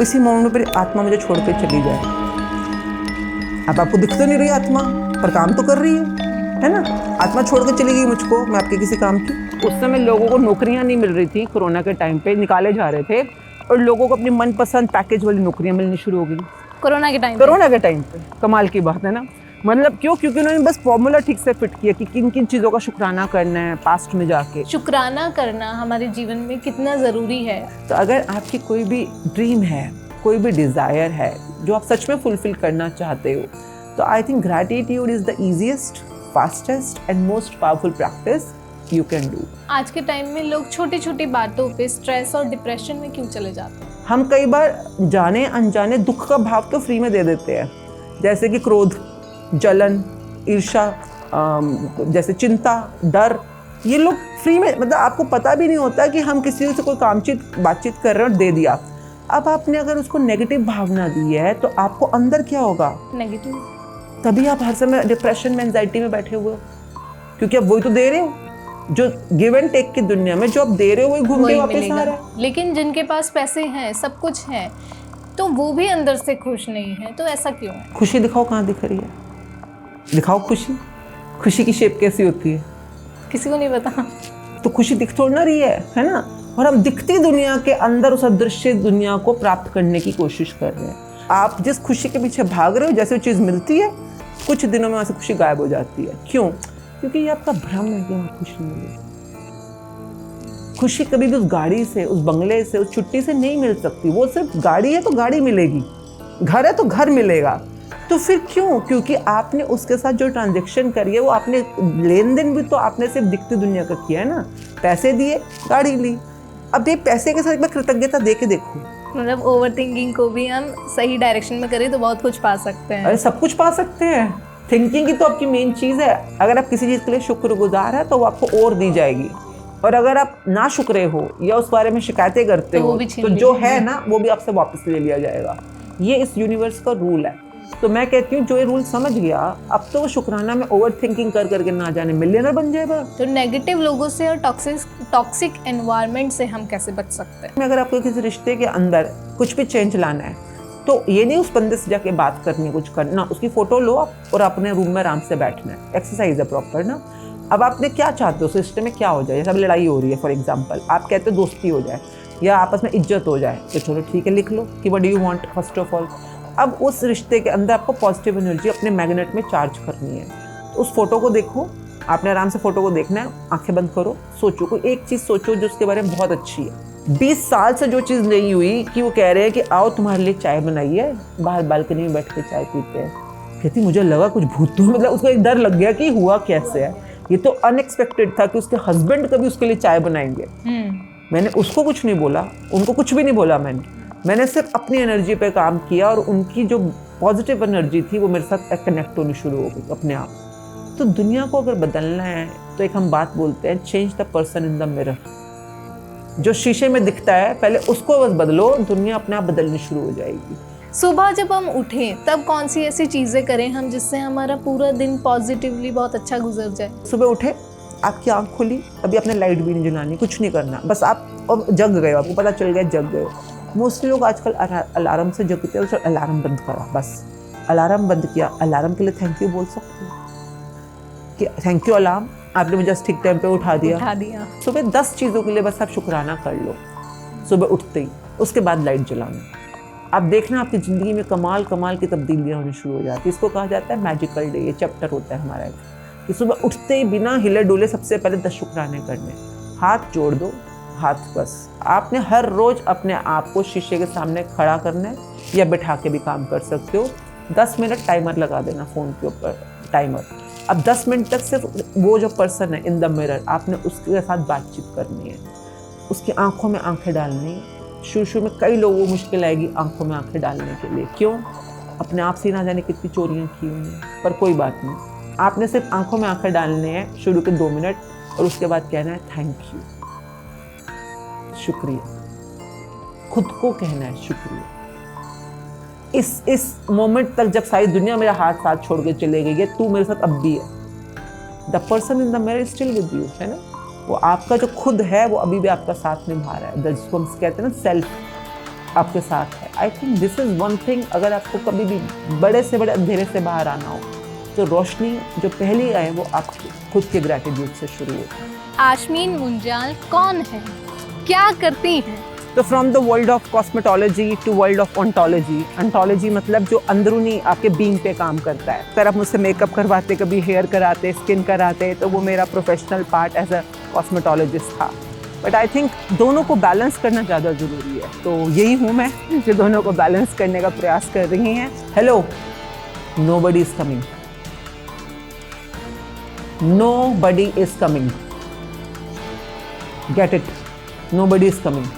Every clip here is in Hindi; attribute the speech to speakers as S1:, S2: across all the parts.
S1: किसी मोमेंट पर आत्मा मुझे छोड़ के चली जाए, अब आपको दिख तो नहीं रही आत्मा, पर काम तो कर रही है ना। आत्मा छोड़ के चली गई मुझको, मैं आपके किसी काम की। उस समय लोगों को नौकरियां नहीं मिल रही थी, कोरोना के टाइम पे निकाले जा रहे थे, और लोगों को अपनी मनपसंद पैकेज वाली नौकरियां मिलनी शुरू हो गई
S2: कोरोना के टाइम
S1: पे। कमाल की बात है ना। मतलब क्यों? क्योंकि उन्होंने बस फॉर्मूला ठीक से फिट किया कि किन किन चीज़ों का शुक्राना करना है पास्ट में जाके।
S2: शुक्राना करना हमारे जीवन में कितना ज़रूरी है।
S1: तो अगर आपकी कोई भी ड्रीम है, कोई भी डिज़ायर है जो आप सच में फुलफिल करना चाहते हो, तो I think gratitude is the easiest, fastest and most powerful practice you can do.
S2: आज के टाइम में लोग छोटी छोटी बातों पे स्ट्रेस और डिप्रेशन में क्यों चले जाते हैं?
S1: हम कई बार जाने अनजाने दुख का भाव तो फ्री में दे देते हैं, जैसे कि क्रोध, जलन, ईर्ष्या, जैसे चिंता, डर। ये लोग फ्री में, मतलब आपको पता भी नहीं होता कि हम किसी से कोई कामचीत बातचीत कर रहे हैं और दे दिया। अब आपने अगर उसको नेगेटिव भावना दी है तो आपको अंदर क्या होगा?
S2: नेगेटिव।
S1: तभी आप हर समय डिप्रेशन में, एंजाइटी में बैठे हुए हो, क्योंकि अब वही तो दे रहे हो। जो गिव एंड टेक की दुनिया में जो आप दे रहे हो वही घूम के वापस आ रहा है।
S2: लेकिन जिनके पास पैसे हैं, सब कुछ है, तो वो भी अंदर से खुश नहीं है, तो ऐसा क्यों है?
S1: खुशी दिखाओ, कहाँ दिख रही है? दिखाओ खुशी। खुशी की शेप कैसी होती है?
S2: किसी को नहीं पता।
S1: तो खुशी दिख थोड़ी ना रही है ना। और हम दिखती दुनिया के अंदर उस अदृश्य दुनिया को प्राप्त करने की कोशिश कर रहे हैं। आप जिस खुशी के पीछे भाग रहे हो, जैसे वो चीज़ मिलती है, कुछ दिनों में वहाँ से खुशी गायब हो जाती है। क्यों? क्योंकि ये आपका भ्रम है कि वहाँ खुशी मिलेगी। खुशी कभी भी उस गाड़ी से, उस बंगले से, उस छुट्टी से नहीं मिल सकती। वो सिर्फ गाड़ी है तो गाड़ी मिलेगी, घर है तो घर मिलेगा। तो फिर क्यों? क्योंकि आपने उसके साथ जो ट्रांजेक्शन करी है, वो आपने लेन देन भी तो आपने सिर्फ दिखती दुनिया का किया है ना। पैसे दिए, गाड़ी ली। अब ये पैसे के साथ एक बार कृतज्ञता दे के देखो।
S2: मतलब ओवर थिंकिंग को भी हम सही डायरेक्शन में करें तो बहुत कुछ पा सकते हैं।
S1: अरे सब कुछ पा सकते हैं। थिंकिंग ही तो आपकी मेन चीज़ है। अगर आप किसी चीज़ के लिए शुक्रगुजार है तो वो आपको और दी जाएगी, और अगर आप ना शुक्रे हो या उस बारे में शिकायतें करते हो तो जो है ना वो भी आपसे वापस ले लिया जाएगा। ये इस यूनिवर्स का रूल है। तो मैं कहती हूँ जो ये रूल समझ गया, अब तो वो शुक्राना में ओवर थिंकिंग कर करके ना जाने मिलियनर बन जाएगा।
S2: तो नेगेटिव लोगों से और टॉक्सिक एनवायरनमेंट से हम कैसे बच सकते हैं?
S1: अगर आपको किसी रिश्ते के अंदर कुछ भी चेंज लाना है तो ये नहीं उस बंदे से जाके बात करनी है, कुछ करना, उसकी फोटो लो आप और अपने रूम में आराम से बैठना है। एक्सरसाइज है प्रॉपर ना। अब आपने क्या चाहते हो, उस रिश्ते में क्या हो जाए? जैसे अब लड़ाई हो रही है फॉर एग्जांपल, आप कहते हो दोस्ती हो जाए या आपस में इज्जत हो जाए, तो चलो ठीक है, लिख लो कि what do you want first of all. अब उस रिश्ते के अंदर आपको पॉजिटिव एनर्जी अपने मैग्नेट में चार्ज करनी है। तो उस फोटो को देखो, आपने आराम से फोटो को देखना है, आंखें बंद करो, सोचो, कोई एक चीज़ सोचो जो उसके बारे में बहुत अच्छी है। 20 साल से जो चीज़ नहीं हुई कि वो कह रहे हैं कि आओ तुम्हारे लिए चाय बनाई है, बाहर बालकनी में बैठ के चाय पीते हैं। कहती मुझे लगा कुछ भूत, तो मतलब उसको एक डर लग गया कि हुआ कैसे है। ये तो अनएक्सपेक्टेड था कि उसके हस्बैंड कभी उसके लिए चाय बनाएंगे। मैंने उसको कुछ नहीं बोला, उनको कुछ भी नहीं बोला। मैंने सिर्फ अपनी एनर्जी पे काम किया और उनकी जो पॉजिटिव एनर्जी थी वो मेरे साथ कनेक्ट होनी शुरू हो गई अपने आप। तो दुनिया को अगर बदलना है तो एक हम बात बोलते हैं, change the person in the mirror. जो शीशे में दिखता है पहले उसको बस बदलो, दुनिया अपने आप बदलनी शुरू हो जाएगी।
S2: सुबह जब हम उठें तब कौन सी ऐसी चीज़ें करें हम जिससे हमारा पूरा दिन पॉजिटिवली बहुत अच्छा गुजर जाए?
S1: सुबह उठे, आपकी आँख खुली, अभी आपने लाइट भी नहीं जलानी, कुछ नहीं करना, बस आप अब जग गए हो, आपको पता चल गया जग गए हो। मोस्टली लोग आजकल अलार्म से जगते हैं, तो अलार्म बंद करा, बस अलार्म बंद किया। अलार्म के लिए थैंक यू बोल सकते हो कि थैंक यू अलार्म, आपने मुझे ठीक टाइम पे उठा दिया। सुबह 10 चीज़ों के लिए बस आप शुक्राना कर लो सुबह उठते ही, उसके बाद लाइट जलाना। आप देखना आपकी ज़िंदगी में कमाल कमाल की तब्दीलियाँ होनी शुरू हो जाती है। इसको कहा जाता है मैजिकल डे। ये चैप्टर होता है हमारा कि सुबह उठते ही बिना हिले डुले सबसे पहले 10 शुक्राने करने। हाथ जोड़ दो, हाथ बस। आपने हर रोज़ अपने आप को शीशे के सामने खड़ा करना है या बिठा के भी काम कर सकते हो। 10 मिनट टाइमर लगा देना फ़ोन के ऊपर, टाइमर। अब 10 मिनट तक सिर्फ वो जो पर्सन है इन द मिरर, आपने उसके साथ बातचीत करनी है, उसकी आंखों में आंखें डालनी है। शुरू में कई लोगों को मुश्किल आएगी आंखों में आंखें डालने के लिए। क्यों? अपने आप से ना जाने कितनी चोरियां की हुई हैं, पर कोई बात नहीं। आपने सिर्फ आंखों में आंखें डालने हैं शुरू के 2 मिनट, और उसके बाद कहना है थैंक यू, शुक्रिया। खुद को कहना है शुक्रिया। इस मोमेंट तक जब सारी दुनिया मेरा हाथ साथ छोड़ के चले गई है, तू मेरे साथ अब भी है। The person in the mirror still with you, है ना। वो आपका जो खुद है वो अभी भी आपका साथ निभा रहा है। जिसको हम कहते हैं ना सेल्फ, आपके साथ है। I think this is one thing, अगर आपको कभी भी बड़े से बड़े अंधेरे से बाहर आना हो तो रोशनी जो पहली आए वो आपके खुद के ग्रैटिट्यूड से शुरू होती है।
S2: आशमीन मुंजाल कौन है, क्या करती हैं?
S1: तो from the world of cosmetology to world of ontology, ontology मतलब जो अंदरूनी आपके बीइंग पे काम करता है। अगर आप मुझसे मेकअप करवाते, कभी हेयर कराते, स्किन कराते, तो वो मेरा professional part as a cosmetologist था। बट आई थिंक दोनों को बैलेंस करना ज़्यादा ज़रूरी है, तो यही हूँ मैं जो दोनों को बैलेंस करने का प्रयास कर रही हैं। Hello, nobody is coming, nobody is coming, get it, nobody is coming.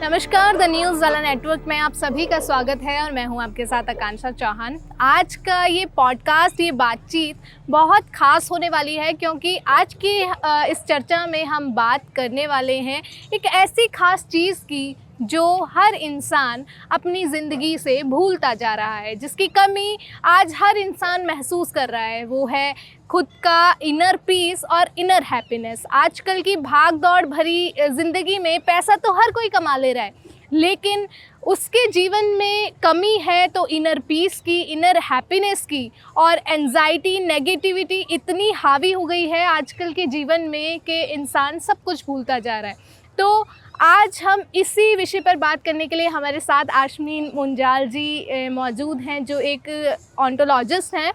S2: नमस्कार, द न्यूज़ वाला नेटवर्क में आप सभी का स्वागत है और मैं हूं आपके साथ आकांक्षा चौहान। आज का ये पॉडकास्ट, ये बातचीत बहुत ख़ास होने वाली है क्योंकि आज की इस चर्चा में हम बात करने वाले हैं एक ऐसी ख़ास चीज़ की जो हर इंसान अपनी ज़िंदगी से भूलता जा रहा है, जिसकी कमी आज हर इंसान महसूस कर रहा है। वो है खुद का इनर पीस और इनर हैप्पीनेस। आजकल की भाग दौड़ भरी ज़िंदगी में पैसा तो हर कोई कमा ले रहा है, लेकिन उसके जीवन में कमी है तो इनर पीस की, इनर हैप्पीनेस की। और एंजाइटी, नेगेटिविटी इतनी हावी हो गई है आजकल के जीवन में कि इंसान सब कुछ भूलता जा रहा है। तो आज हम इसी विषय पर बात करने के लिए हमारे साथ आशमीन मुंजाल जी मौजूद हैं, जो एक ऑन्टोलॉजिस्ट हैं।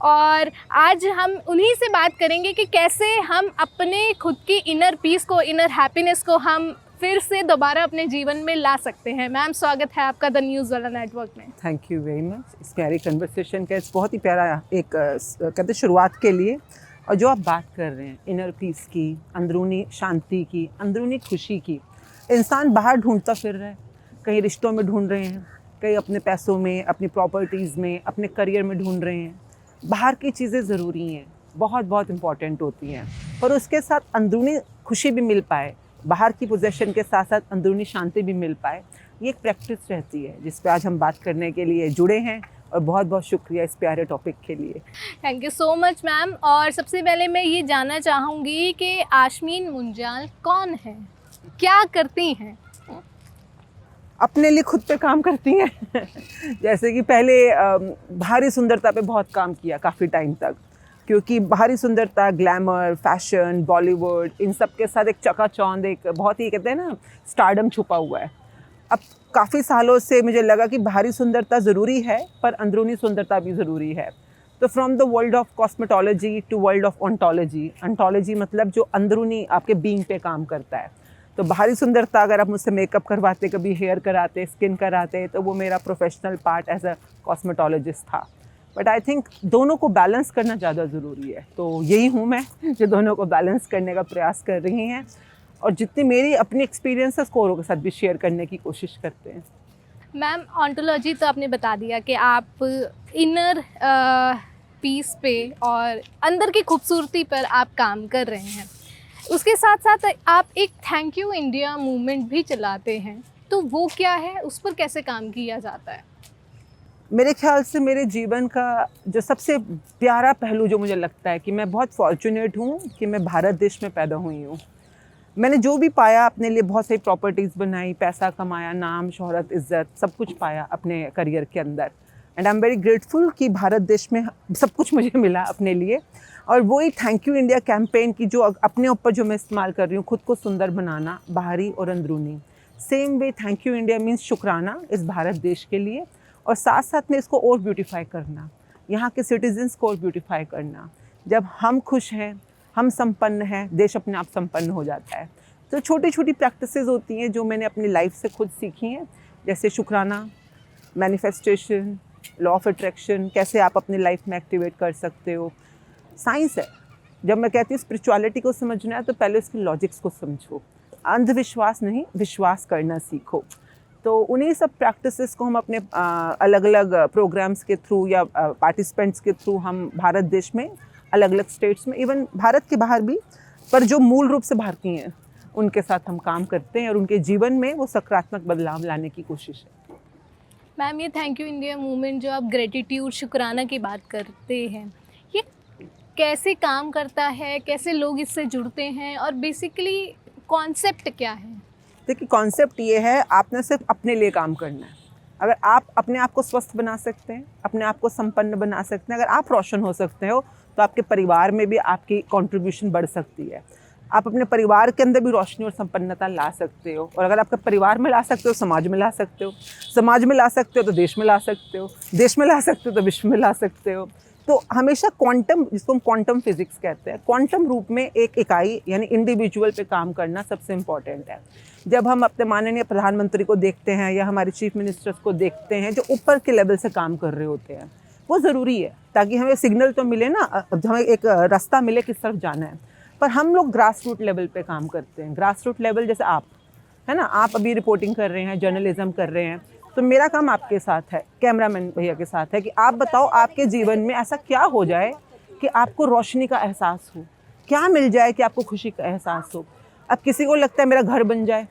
S2: और आज हम उन्हीं से बात करेंगे कि कैसे हम अपने खुद की इनर पीस को, इनर हैप्पीनेस को हम फिर से दोबारा अपने जीवन में ला सकते हैं। मैम, स्वागत है आपका द न्यूज़ वाला नेटवर्क में।
S1: थैंक यू वेरी मच इस प्यारी कन्वर्सेशन का। इस बहुत ही प्यारा एक कहते शुरुआत के लिए। और जो आप बात कर रहे हैं इनर पीस की, अंदरूनी शांति की, अंदरूनी खुशी की, इंसान बाहर ढूंढता फिर रहा है। कहीं रिश्तों में ढूंढ रहे हैं, कहीं अपने पैसों में, अपनी प्रॉपर्टीज़ में, अपने करियर में ढूंढ रहे हैं। बाहर की चीज़ें ज़रूरी हैं, बहुत बहुत इम्पॉर्टेंट होती हैं, पर उसके साथ अंदरूनी खुशी भी मिल पाए, बाहर की पोजेशन के साथ साथ अंदरूनी शांति भी मिल पाए, ये एक प्रैक्टिस रहती है जिस पे आज हम बात करने के लिए जुड़े हैं। और बहुत बहुत शुक्रिया इस प्यारे टॉपिक के लिए।
S2: Thank you so much ma'am. और सबसे पहले मैं ये जानना चाहूँगी कि आशमीन मुंजाल कौन है, क्या करती हैं?
S1: अपने लिए खुद पे काम करती हैं जैसे कि पहले बाहरी सुंदरता पे बहुत काम किया काफ़ी टाइम तक, क्योंकि बाहरी सुंदरता, ग्लैमर, फैशन, बॉलीवुड, इन सब के साथ एक चकाचौंध, एक बहुत ही कहते हैं ना स्टारडम छुपा हुआ है। अब काफ़ी सालों से मुझे लगा कि बाहरी सुंदरता ज़रूरी है पर अंदरूनी सुंदरता भी ज़रूरी है। तो from the world of cosmetology to world of ontology, ontology मतलब जो अंदरूनी आपके बीइंग पे काम करता है। तो बाहरी सुंदरता, अगर आप मुझसे मेकअप करवाते, कभी हेयर कराते, स्किन कराते, तो वो मेरा professional part as a cosmetologist था। बट आई थिंक दोनों को बैलेंस करना ज़्यादा ज़रूरी है, तो यही हूँ मैं जो दोनों को बैलेंस करने का प्रयास कर रही हैं। और जितनी मेरी अपनी एक्सपीरियंसेस को औरों के साथ भी शेयर करने की कोशिश करते हैं।
S2: मैम, ऑन्टोलॉजी तो आपने बता दिया कि आप इनर पीस पे और अंदर की खूबसूरती पर आप काम कर रहे हैं। उसके साथ साथ आप एक थैंक यू इंडिया मूवमेंट भी चलाते हैं, तो वो क्या है, उस पर कैसे काम किया जाता है?
S1: मेरे ख्याल से मेरे जीवन का जो सबसे प्यारा पहलू जो मुझे लगता है कि मैं बहुत फॉर्चुनेट हूँ कि मैं भारत देश में पैदा हुई हूँ। मैंने जो भी पाया अपने लिए, बहुत सारी प्रॉपर्टीज़ बनाई, पैसा कमाया, नाम, शोहरत, इज़्ज़त, सब कुछ पाया अपने करियर के अंदर। And I am very grateful कि भारत देश में सब कुछ मुझे मिला अपने लिए। और वही थैंक यू इंडिया कैंपेन की जो अपने ऊपर जो मैं इस्तेमाल कर रही हूँ, खुद को सुंदर बनाना, बाहरी और अंदरूनी। Same way thank you India means शुक्राना इस भारत देश के लिए, और साथ साथ में इसको और ब्यूटीफाई करना, यहाँ के सिटीजन्स को और ब्यूटीफाई करना। जब हम खुश हैं, हम संपन्न हैं, देश अपने आप संपन्न हो जाता है। तो छोटी छोटी प्रैक्टिसेस होती हैं जो मैंने अपनी लाइफ से खुद सीखी हैं, जैसे शुक्राना, मैनिफेस्टेशन, लॉ ऑफ अट्रैक्शन, कैसे आप अपनी लाइफ में एक्टिवेट कर सकते हो। साइंस है। जब मैं कहती हूँ स्पिरिचुअलिटी को समझना है तो पहले उसकी लॉजिक्स को समझो, अंधविश्वास नहीं, विश्वास करना सीखो। तो उन्हीं सब प्रैक्टिसेस को हम अपने अलग अलग प्रोग्राम्स के थ्रू या पार्टिसिपेंट्स के थ्रू हम भारत देश में, अलग अलग स्टेट्स में, इवन भारत के बाहर भी, पर जो मूल रूप से भारतीय हैं उनके साथ हम काम करते हैं और उनके जीवन में वो सकारात्मक बदलाव लाने की कोशिश है।
S2: मैम, ये थैंक यू इंडिया मूवमेंट जो आप ग्रेटिट्यूड शुक्राना की बात करते हैं, ये कैसे काम करता है, कैसे लोग इससे जुड़ते हैं और बेसिकली कॉन्सेप्ट क्या है?
S1: देखिए, कॉन्सेप्ट ये है, आपने सिर्फ अपने लिए काम करना है। अगर आप अपने आप को स्वस्थ बना सकते हैं, अपने आप को संपन्न बना सकते हैं, अगर आप रोशन हो सकते हो, तो आपके परिवार में भी आपकी कंट्रीब्यूशन बढ़ सकती है। आप अपने परिवार के अंदर भी रोशनी और संपन्नता ला सकते हो, और अगर आपके परिवार में ला सकते हो, समाज में ला सकते हो, समाज में ला सकते हो तो देश में ला सकते हो, देश में ला सकते हो तो विश्व में ला सकते हो। तो हमेशा क्वांटम, जिसको हम क्वांटम फिजिक्स कहते हैं, क्वांटम रूप में एक इकाई यानी इंडिविजुअल पे काम करना सबसे इम्पॉर्टेंट है। जब हम अपने माननीय प्रधानमंत्री को देखते हैं या हमारे चीफ मिनिस्टर्स को देखते हैं जो ऊपर के लेवल से काम कर रहे होते हैं, वो ज़रूरी है ताकि हमें सिग्नल तो मिले ना, हमें एक रास्ता मिले किस तरफ जाना है। पर हम लोग ग्रास रूट लेवल पे काम करते हैं। ग्रास रूट लेवल जैसे आप, है ना, आप अभी रिपोर्टिंग कर रहे हैं, जर्नलिज्म कर रहे हैं, तो मेरा काम आपके साथ है, कैमरामैन भैया के साथ है कि आप बताओ आपके जीवन में ऐसा क्या हो जाए कि आपको रोशनी का एहसास हो, क्या मिल जाए कि आपको खुशी का एहसास हो। अब किसी को लगता है मेरा घर बन जाए,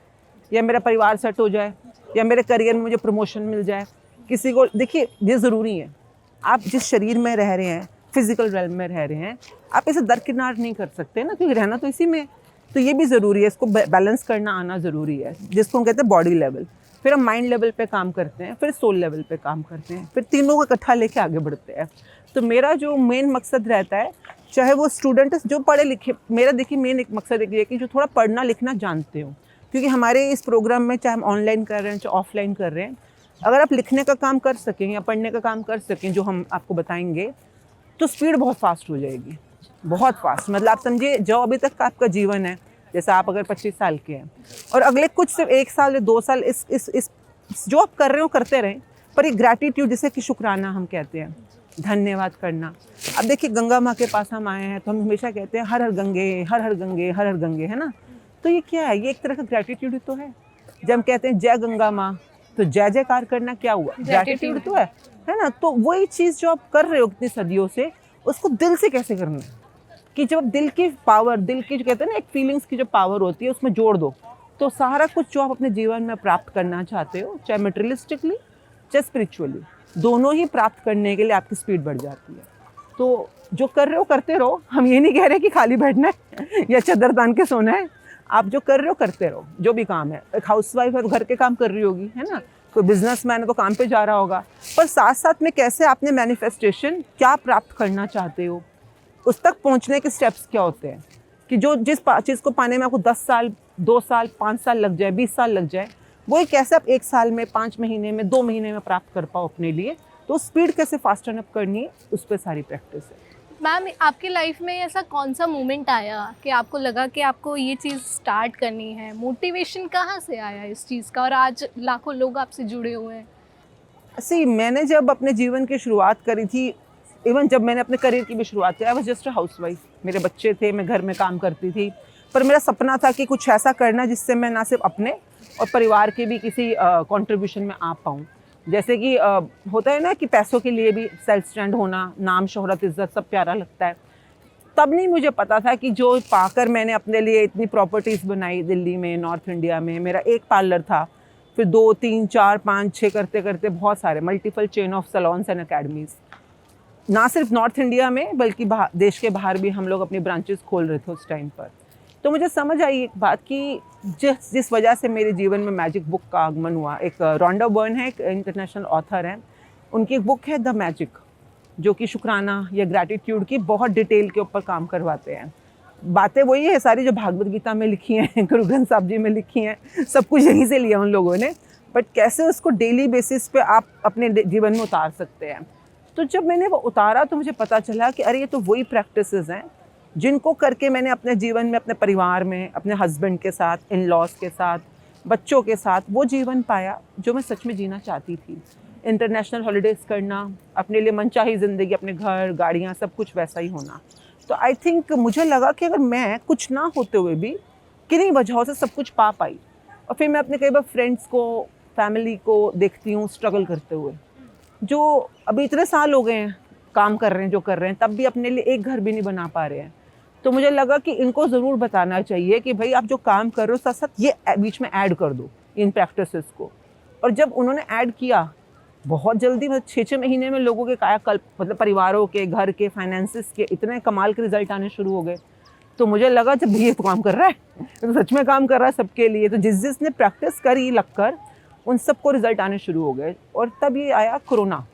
S1: या मेरा परिवार सेट हो जाए, या मेरे करियर में मुझे प्रमोशन मिल जाए। किसी को, देखिए, ये ज़रूरी है, आप जिस शरीर में रह रहे हैं, फिजिकल रेल्म में रह रहे हैं, आप इसे दरकिनार नहीं कर सकते ना, क्योंकि रहना तो इसी में। तो ये भी ज़रूरी है, इसको बैलेंस करना आना ज़रूरी है, जिसको हम कहते हैं बॉडी लेवल। फिर हम माइंड लेवल पे काम करते हैं, फिर सोल लेवल पे काम करते हैं, फिर तीनों को इकट्ठा लेके आगे बढ़ते हैं। तो मेरा जो मेन मकसद रहता है, चाहे वो स्टूडेंट जो पढ़े लिखे, मेरा देखिए मेन एक मकसद ये है कि जो थोड़ा पढ़ना लिखना जानते हो, क्योंकि हमारे इस प्रोग्राम में चाहे हम ऑनलाइन कर रहे हैं चाहे ऑफलाइन कर रहे हैं, अगर आप लिखने का काम कर सकें या पढ़ने का काम कर सकें, जो हम आपको बताएंगे, तो स्पीड बहुत फास्ट हो जाएगी, बहुत फास्ट। मतलब आप समझिए, जो अभी तक का आपका जीवन है, जैसे आप अगर 25 साल के हैं और अगले कुछ सिर्फ 1 साल या 2 साल इस जो आप कर रहे हो करते रहें, पर ये ग्रैटिट्यूड, जिसे कि शुक्राना हम कहते हैं, धन्यवाद करना। अब देखिए, गंगा माँ के पास हम आए हैं तो हम हमेशा कहते हैं हर हर गंगे, हर हर गंगे, हर हर गंगे, है ना। तो ये क्या है, ये एक तरह का ग्रैटिट्यूड ही तो है। जब हम कहते हैं जय गंगा माँ, तो जय जयकार करना क्या हुआ, ग्रैटिट्यूड तो है ना। तो वही चीज़ जो आप कर रहे हो इतनी सदियों से, उसको दिल से कैसे करना है, कि जब दिल की पावर, दिल की जो कहते हैं ना, एक फीलिंग्स की जो पावर होती है, उसमें जोड़ दो, तो सारा कुछ जो आप अपने जीवन में प्राप्त करना चाहते हो, चाहे मटेरियलिस्टिकली चाहे स्पिरिचुअली, दोनों ही प्राप्त करने के लिए आपकी स्पीड बढ़ जाती है। तो जो कर रहे हो करते रहो, हम ये नहीं कह रहे कि खाली बैठना है या चादर तान के सोना है। आप जो कर रहे हो करते रहो, जो भी काम है। एक हाउसवाइफ है तो घर के काम कर रही होगी, है ना, कोई बिजनेसमैन है तो काम पे जा रहा होगा, पर साथ साथ में कैसे आपने मैनिफेस्टेशन क्या प्राप्त करना चाहते हो, उस तक पहुंचने के स्टेप्स क्या होते हैं, कि जो जिस चीज़ को पाने में आपको 10 साल, 2 साल, 5 साल लग जाए, 20 साल लग जाए, वो कैसे आप 1 साल में, 5 महीने में, 2 महीने में प्राप्त कर पाओ अपने लिए। तो स्पीड कैसे फास्ट रन अप करनी है, उस पर सारी प्रैक्टिस है।
S2: मैम, आपकी लाइफ में ऐसा कौन सा मोमेंट आया कि आपको लगा कि आपको ये चीज़ स्टार्ट करनी है? मोटिवेशन कहाँ से आया इस चीज़ का, और आज लाखों लोग आपसे जुड़े हुए हैं?
S1: मैंने जब अपने जीवन की शुरुआत करी थी, इवन जब मैंने अपने करियर की भी शुरुआत की, I was just a housewife. मेरे बच्चे थे, मैं घर में काम करती थी, पर मेरा सपना था कि कुछ ऐसा करना जिससे मैं ना सिर्फ अपने और परिवार के भी किसी कंट्रीब्यूशन में आ पाऊँ। जैसे कि होता है ना कि पैसों के लिए भी सेल्फ स्टैंड होना, नाम, शोहरत, इज्जत सब प्यारा लगता है। तब नहीं मुझे पता था कि जो पाकर मैंने अपने लिए इतनी प्रॉपर्टीज़ बनाई दिल्ली में, नॉर्थ इंडिया में। मेरा एक पार्लर था, फिर 2, 3, 4, 5, 6 करते करते बहुत सारे multiple chain of saloons and academies, ना सिर्फ नॉर्थ इंडिया में बल्कि देश के बाहर भी हम लोग अपनी ब्रांचेस खोल रहे थे उस टाइम पर। तो मुझे समझ आई एक बात कि जिस वजह से मेरे जीवन में मैजिक बुक का आगमन हुआ। एक रोंडा बर्न है, एक इंटरनेशनल ऑथर हैं, उनकी एक बुक है द मैजिक, जो कि शुक्राना या ग्रैटिट्यूड की बहुत डिटेल के ऊपर काम करवाते हैं। बातें वही है सारी जो भागवत गीता में लिखी हैं, गुरु ग्रंथ साहब जी में लिखी हैं, सब कुछ यहीं से लिया उन लोगों ने, बट कैसे उसको डेली बेसिस पे आप अपने जीवन में उतार सकते हैं। तो जब मैंने वो उतारा तो मुझे पता चला कि अरे ये तो वही प्रैक्टिसेस हैं जिनको करके मैंने अपने जीवन में, अपने परिवार में, अपने हस्बैंड के साथ, इन लॉज के साथ, बच्चों के साथ वो जीवन पाया जो मैं सच में जीना चाहती थी। इंटरनेशनल हॉलीडेज़ करना, अपने लिए मनचाही ज़िंदगी, अपने घर, गाड़ियाँ, सब कुछ वैसा ही होना। तो आई थिंक मुझे लगा कि अगर मैं कुछ ना होते हुए भी किन्हीं वजहों से सब कुछ पा पाई, और फिर मैं अपने कई बार फ्रेंड्स को, फैमिली को देखती हूँ स्ट्रगल करते हुए, जो अभी इतने साल हो गए हैं काम कर रहे हैं जो कर रहे हैं, तब भी अपने लिए एक घर भी नहीं बना पा रहे हैं। तो मुझे लगा कि इनको ज़रूर बताना चाहिए कि भाई आप जो काम कर रहे हो साथ साथ ये बीच में ऐड कर दो इन प्रैक्टिसेस को। और जब उन्होंने ऐड किया बहुत जल्दी, मतलब 6-6 महीने में लोगों के कायाकल्प, मतलब परिवारों के, घर के, फाइनेंसिस के इतने कमाल के रिजल्ट आने शुरू हो गए। तो मुझे लगा जब ये तो काम कर रहा है तो सच में काम कर रहा है सबके लिए। तो जिसने प्रैक्टिस करी लगकर उन सबको रिजल्ट आने शुरू हो गए। और तब ये आया कोरोना,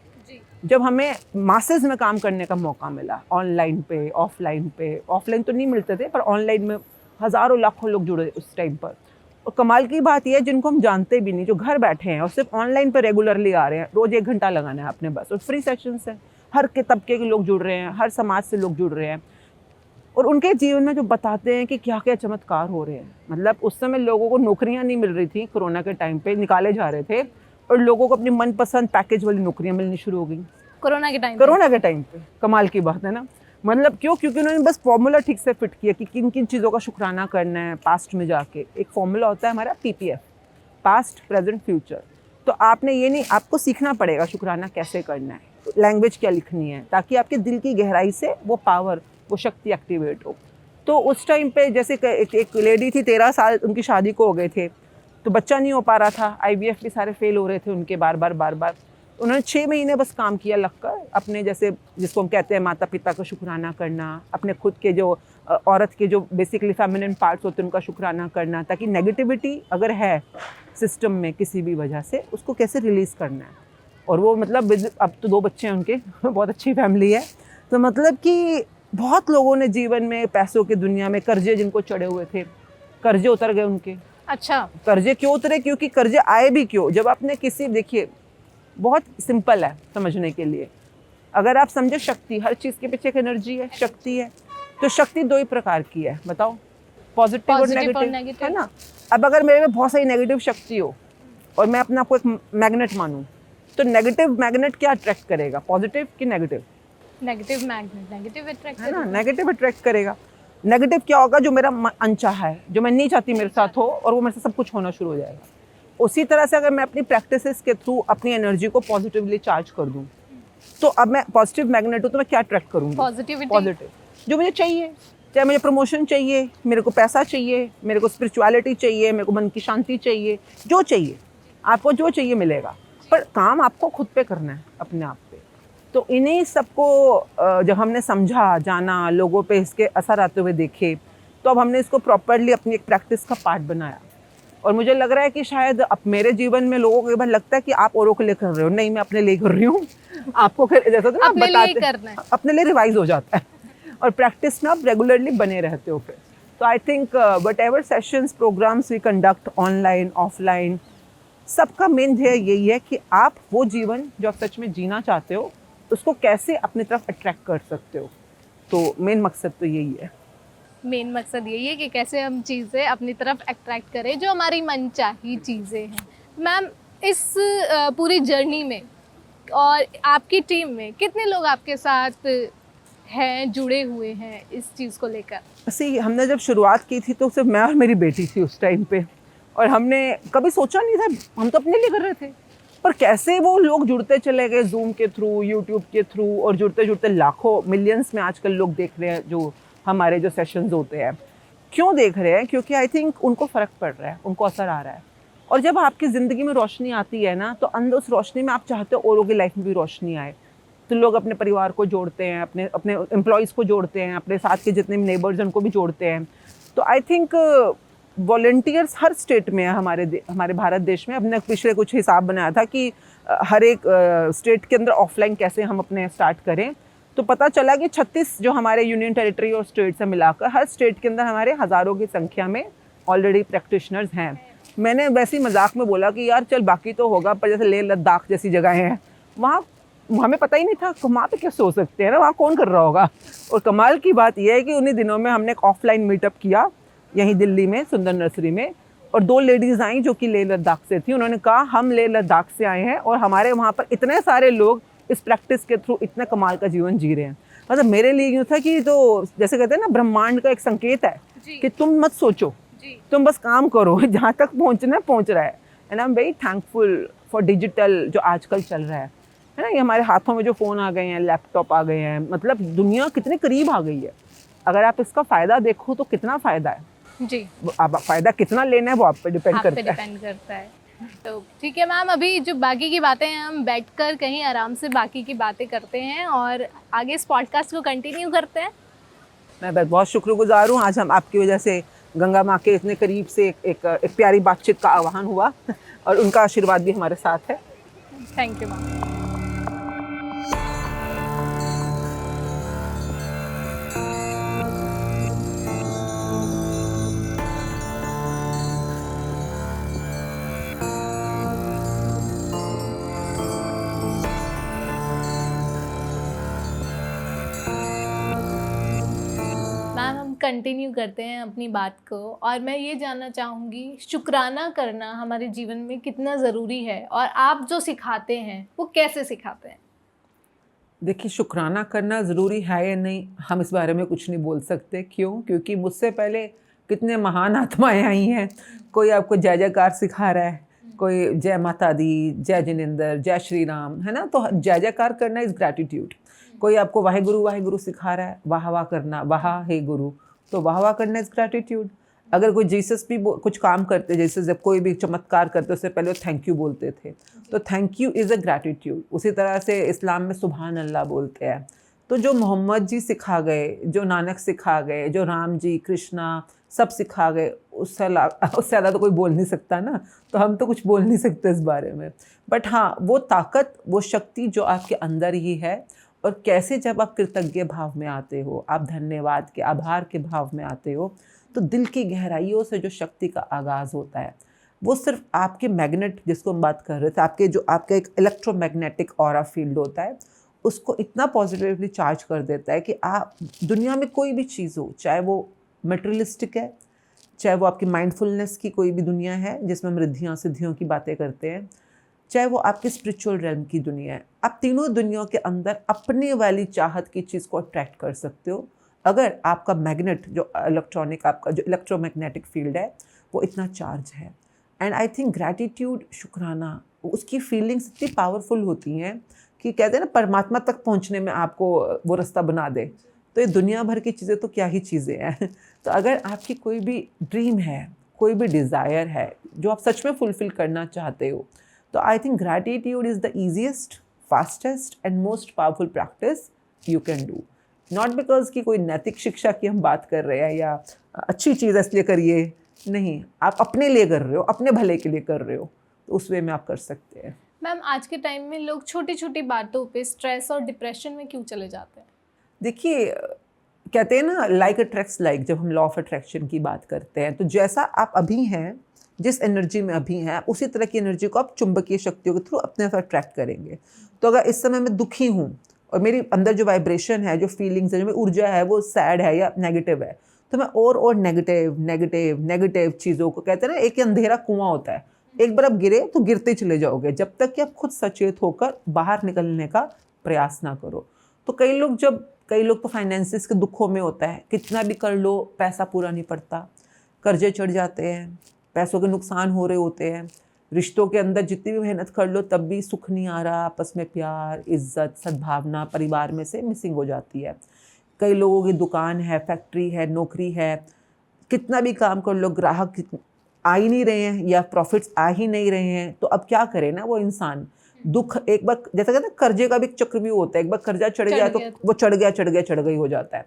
S1: जब हमें मासेस में काम करने का मौका मिला, ऑनलाइन पे, ऑफलाइन पे। ऑफलाइन तो नहीं मिलते थे, पर ऑनलाइन में हज़ारों लाखों लोग जुड़े उस टाइम पर। और कमाल की बात यह है, जिनको हम जानते भी नहीं, जो घर बैठे हैं और सिर्फ ऑनलाइन पर रेगुलरली आ रहे हैं, रोज़ 1 घंटा लगाना है आपने बस, और फ्री सेशंस हैं। हर के तबके के लोग जुड़ रहे हैं, हर समाज से लोग जुड़ रहे हैं, और उनके जीवन में जो बताते हैं कि क्या क्या चमत्कार हो रहे हैं। मतलब उस समय लोगों को नौकरियां नहीं मिल रही थी, कोरोना के टाइम पे निकाले जा रहे थे, और लोगों को अपनी मनपसंद पैकेज वाली नौकरियां मिलनी शुरू हो गई
S2: कोरोना के टाइम
S1: पे। कमाल की बात है ना। मतलब क्यों? क्योंकि उन्होंने बस फॉर्मूला ठीक से फिट किया कि किन किन चीज़ों का शुक्राना करना है। पास्ट में जाके एक फॉर्मूला होता है हमारा PPF, पास्ट प्रेजेंट फ्यूचर। तो आपने ये नहीं, आपको सीखना पड़ेगा शुक्राना कैसे करना है, लैंग्वेज क्या लिखनी है, ताकि आपके दिल की गहराई से वो पावर, वो शक्ति एक्टिवेट हो। तो उस टाइम पे जैसे एक लेडी थी, 13 साल उनकी शादी को हो गए थे, तो बच्चा नहीं हो पा रहा था, IVF भी सारे फेल हो रहे थे उनके बार बार। उन्होंने 6 महीने बस काम किया लगकर, अपने जैसे जिसको हम कहते हैं माता पिता का शुक्राना करना, अपने खुद के जो औरत के जो बेसिकली फेमिनिन पार्ट्स होते हैं उनका शुक्राना करना, ताकि नेगेटिविटी अगर है सिस्टम में किसी भी वजह से, उसको कैसे रिलीज़ करना है। और वो मतलब अब तो 2 बच्चे हैं उनके बहुत अच्छी फैमिली है। तो मतलब कि बहुत लोगों ने जीवन में पैसों की दुनिया में कर्जे जिनको चढ़े हुए थे, कर्जे उतर गए उनके।
S2: अच्छा,
S1: कर्जे क्यों उतरे? क्योंकि कर्जे आए भी क्यों? जब आपने किसी, देखिए बहुत सिंपल है समझने के लिए, अगर आप समझे शक्ति, हर चीज़ के पीछे एक एनर्जी है, शक्ति है। तो शक्ति 2 ही प्रकार की है, बताओ, पॉजिटिव और नेगेटिव, है ना। अब अगर मेरे में बहुत सारी नेगेटिव शक्ति हो और मैं अपने आप को एक मैग्नेट मानूँ, तो नेगेटिव मैग्नेट क्या अट्रैक्ट करेगा, पॉजिटिव कि negative?
S2: Negative magnet negative attract
S1: है ना, नेगेटिव अट्रैक्ट करेगा। नेगेटिव क्या होगा? जो मेरा अनचाहा है, जो मैं नहीं चाहती मेरे साथ हो, और वो मेरे से सब कुछ होना शुरू हो जाएगा। उसी तरह से अगर मैं अपनी प्रैक्टिसेस के थ्रू अपनी एनर्जी को पॉजिटिवली चार्ज कर दूं, तो अब मैं पॉजिटिव मैग्नेट हूँ, तो मैं क्या अट्रैक्ट करूँगी? पॉजिटिव, जो मुझे चाहिए। चाहे मुझे प्रमोशन चाहिए, मेरे को पैसा चाहिए, मेरे को स्पिरिचुअलिटी चाहिए, मेरे को मन की शांति चाहिए, जो चाहिए आपको, जो चाहिए मिलेगा। पर काम आपको खुद पे करना है, अपने आप पे। तो इन्हीं सबको जब हमने समझा, जाना, लोगों पे इसके असर आते हुए देखे, तो अब हमने इसको प्रॉपरली अपनी एक प्रैक्टिस का पार्ट बनाया। और मुझे लग रहा है कि शायद अब मेरे जीवन में लोगों को एक बार लगता है कि आप औरों के लिए कर रहे हो, नहीं मैं अपने लिए कर रही हूँ। आपको जैसा तो ना बताते, अपने लिए रिवाइज हो जाता है, और प्रैक्टिस में आप रेगुलरली बने रहते हो फिर। तो I think whatever sessions, programs we conduct, online, offline, सबका मेन ध्येय यही है कि आप वो जीवन जो आप सच में जीना चाहते हो, उसको कैसे अपनी तरफ अट्रैक्ट कर सकते हो। तो मेन मकसद तो यही है।
S2: मेन मकसद यही है कि कैसे हम चीज़ें अपनी तरफ अट्रैक्ट करें जो हमारी मनचाही चीज़ें हैं। मैम, इस पूरी जर्नी में और आपकी टीम में कितने लोग आपके साथ हैं, जुड़े हुए हैं इस चीज़ को लेकर?
S1: ऐसे हमने जब शुरुआत की थी तो सिर्फ मैं और मेरी बेटी थी उस टाइम पे, और हमने कभी सोचा नहीं था, हम तो अपने लिए कर रहे थे। पर कैसे वो लोग जुड़ते चले गए, जूम के थ्रू, यूट्यूब के थ्रू, और जुड़ते जुड़ते लाखों, मिलियंस में आजकल लोग देख रहे हैं जो हमारे जो सेशंस होते हैं। क्यों देख रहे हैं? क्योंकि आई थिंक उनको फ़र्क पड़ रहा है, उनको असर आ रहा है। और जब आपकी ज़िंदगी में रोशनी आती है ना, तो अंदर उस रोशनी में आप चाहते हो औरों की लाइफ में भी रोशनी आए। तो लोग अपने परिवार को जोड़ते हैं, अपने एम्प्लॉयज़ को जोड़ते हैं, अपने साथ के जितने भी नेबर्स हैं उनको भी जोड़ते हैं। तो I think volunteers her state में है हमारे भारत देश में। हमने पिछले कुछ हिसाब बनाया था कि हर एक स्टेट के अंदर ऑफलाइन कैसे हम अपने स्टार्ट करें। तो पता चला कि 36 जो हमारे यूनियन टेरिटरी और स्टेट से मिलाकर हर स्टेट के अंदर हमारे हज़ारों की संख्या में ऑलरेडी प्रैक्टिशनर्स हैं। मैंने वैसे ही मजाक में बोला कि यार चल बाकी तो होगा, पर जैसे लेह लद्दाख जैसी जगह हैं, वहाँ हमें पता ही नहीं था वहाँ पे कैसे हो सकते हैं ना, वहाँ कौन कर रहा होगा। और कमाल की बात यह है कि उन्हीं दिनों में हमने एक ऑफलाइन मीटअप किया यहीं दिल्ली में, सुंदर नर्सरी में, और 2 लेडीज़ आई जो कि लेह लद्दाख से थी। उन्होंने कहा हम लेह लद्दाख से आए हैं और हमारे वहाँ पर इतने सारे लोग इस प्रैक्टिस के थ्रू इतना कमाल का जीवन जी रहे हैं। मतलब मेरे लिए यूँ था कि तो जैसे कहते हैं ना, ब्रह्मांड का एक संकेत है कि तुम मत सोचो, तुम बस काम करो, जहाँ तक पहुँचना पहुँच रहा है। And I am very thankful for digital जो आजकल चल रहा है ना। ये हमारे हाथों में जो फ़ोन आ गए हैं, लैपटॉप आ गए हैं, मतलब दुनिया कितने करीब आ गई है। अगर आप इसका फ़ायदा देखो तो कितना फ़ायदा है जी। अब फ़ायदा कितना लेना है वो आप पे डिपेंड करता है।
S2: तो ठीक है मैम, अभी जो बाकी की बातें हैं हम बैठकर कहीं आराम से बाकी की बातें करते हैं और आगे इस पॉडकास्ट को कंटिन्यू करते हैं।
S1: मैं बहुत शुक्रगुजार हूँ, आज हम आपकी वजह से गंगा माँ के इतने करीब से एक प्यारी बातचीत का आह्वान हुआ और उनका आशीर्वाद भी हमारे साथ है।
S2: Thank you ma'am. मैम हम कंटिन्यू करते हैं अपनी बात को और मैं ये जानना चाहूँगी शुक्राना करना हमारे जीवन में कितना ज़रूरी है और आप जो सिखाते हैं वो कैसे सिखाते हैं?
S1: देखिए, शुक्राना करना ज़रूरी है या नहीं, हम इस बारे में कुछ नहीं बोल सकते। क्यों? क्योंकि मुझसे पहले कितने महान आत्माएं आई हैं। कोई आपको जय जयकार सिखा रहा है, कोई जय माता दी, जय जिनेंद्र, जय श्री राम, है ना। तो जय जयकार करना इज़ ग्रैटिट्यूड। कोई आपको वाहे गुरु सिखा रहा है, वाह वाह करना, वाह हे गुरु, तो वाह वाह करना इज़ ग्रैटिट्यूड। अगर कोई जीसस भी कुछ काम करते, जैसे जब कोई भी चमत्कार करते उससे पहले वो थैंक यू बोलते थे, तो thank you is a gratitude. उसी तरह से इस्लाम में सुभान अल्लाह बोलते हैं। तो जो मोहम्मद जी सिखा गए, जो नानक सिखा गए, जो राम जी, कृष्णा सब सिखा गए, उससे ज़्यादा तो कोई बोल नहीं सकता ना। तो हम तो कुछ बोल नहीं सकते इस बारे में। बट हाँ, वो ताकत, वो शक्ति जो आपके अंदर ही है, और कैसे जब आप कृतज्ञ भाव में आते हो, आप धन्यवाद के, आभार के भाव में आते हो, तो दिल की गहराइयों से जो शक्ति का आगाज़ होता है, वो सिर्फ आपके मैग्नेट, जिसको हम बात कर रहे थे, आपका एक इलेक्ट्रोमैग्नेटिक ऑरा फील्ड होता है, उसको इतना पॉजिटिवली चार्ज कर देता है कि आप दुनिया में कोई भी चीज़ हो, चाहे वो मटेरियलिस्टिक है, चाहे वो आपकी माइंडफुलनेस की कोई भी दुनिया है जिसमें हम रिद्धियाँ सिद्धियों की बातें करते हैं, चाहे वो आपकी स्पिरिचुअल रेल्म की दुनिया है, आप तीनों दुनियाओं के अंदर अपने वाली चाहत की चीज़ को अट्रैक्ट कर सकते हो अगर आपका मैग्नेट, जो इलेक्ट्रॉनिक, आपका जो इलेक्ट्रोमैग्नेटिक फील्ड है, वो इतना चार्ज है। एंड आई थिंक ग्रैटिट्यूड, शुक्राना, उसकी फीलिंग्स इतनी पावरफुल होती हैं कि कहते हैं ना, परमात्मा तक पहुंचने में आपको वो रास्ता बना दे। तो ये दुनिया भर की चीज़ें तो क्या ही चीज़ें हैं। तो अगर आपकी कोई भी ड्रीम है, कोई भी डिज़ायर है जो आप सच में फुलफ़िल करना चाहते हो, तो I think gratitude is the easiest, fastest and most powerful practice you can do. Not because कि कोई नैतिक शिक्षा की हम बात कर रहे हैं या अच्छी चीज़ इसलिए करिए, नहीं, आप अपने लिए कर रहे हो, अपने भले के लिए कर रहे हो, तो उस वे में आप कर सकते हैं।
S2: मैम, आज के टाइम में लोग छोटी छोटी बातों पे स्ट्रेस और डिप्रेशन में क्यों चले जाते हैं?
S1: देखिए, कहते हैं ना, लाइक अट्रैक्ट्स लाइक, जब हम लॉ ऑफ अट्रैक्शन की बात करते हैं, तो जैसा आप अभी हैं, जिस एनर्जी में अभी हैं, उसी तरह की एनर्जी को आप चुंबकीय शक्तियों के थ्रू अपने साथ अट्रैक्ट करेंगे। तो अगर इस समय मैं दुखी हूँ और मेरी अंदर जो वाइब्रेशन है, जो फीलिंग्स है, जो मेरी ऊर्जा है, वो सैड है या नेगेटिव है, तो मैं और नेगेटिव चीज़ों को, कहते हैं ना, एक अंधेरा कुआं होता है, एक बार आप गिरे तो गिरते चले जाओगे जब तक कि आप खुद सचेत होकर बाहर निकलने का प्रयास ना करो। तो कई लोग तो फाइनेंसिस के दुखों में होता है, कितना भी कर लो पैसा पूरा नहीं पड़ता, कर्जे चढ़ जाते हैं, पैसों के नुकसान हो रहे होते हैं, रिश्तों के अंदर जितनी भी मेहनत कर लो तब भी सुख नहीं आ रहा, आपस में प्यार, इज्जत, सद्भावना परिवार में से मिसिंग हो जाती है। कई लोगों की दुकान है, फैक्ट्री है, नौकरी है, कितना भी काम कर लो, ग्राहक आ ही नहीं रहे हैं या प्रॉफिट्स आ ही नहीं रहे हैं, तो अब क्या करे ना वो इंसान। दुख एक बार, जैसा कहते हैं कर्जे का भी एक चक्रव्यूह होता है, एक बार कर्जा चढ़ गया तो वो चढ़ गई हो जाता है।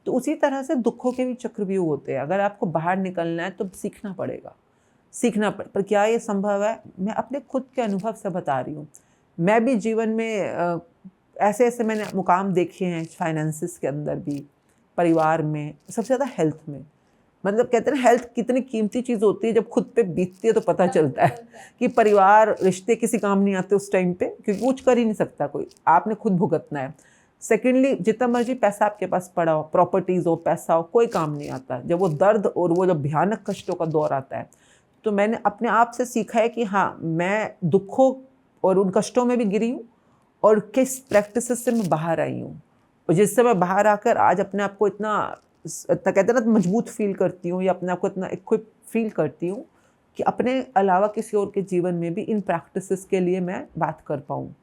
S1: तो उसी तरह से दुखों के भी चक्रव्यूह होते हैं। अगर आपको बाहर निकलना है तो सीखना पड़ेगा, पर क्या ये संभव है? मैं अपने खुद के अनुभव से बता रही हूँ। मैं भी जीवन में ऐसे मैंने मुकाम देखे हैं, फाइनेंसिस के अंदर भी, परिवार में, सबसे ज़्यादा हेल्थ में। मतलब कहते हैं ना, हेल्थ कितनी कीमती चीज़ होती है, जब खुद पे बीतती है तो पता चलता है कि परिवार, रिश्ते किसी काम नहीं आते उस टाइम पे, क्योंकि कुछ कर ही नहीं सकता कोई, आपने खुद भुगतना है। सेकेंडली, जितना मर्जी पैसा आपके पास पड़ा हो, प्रॉपर्टीज़ हो, पैसा हो, कोई काम नहीं आता जब वो दर्द और वो जब भयानक कष्टों का दौर आता है। तो मैंने अपने आप से सीखा है कि हाँ, मैं दुखों और उन कष्टों में भी गिरी हूँ और किस प्रैक्टिसेस से मैं बाहर आई हूँ, और जिससे मैं बाहर आकर आज अपने आप को इतना कहते हैं ना, मजबूत फील करती हूँ, या अपने आप को इतना इक्विप फील करती हूँ कि अपने अलावा किसी और के जीवन में भी इन प्रैक्टिसेस के लिए मैं बात कर पाऊँ।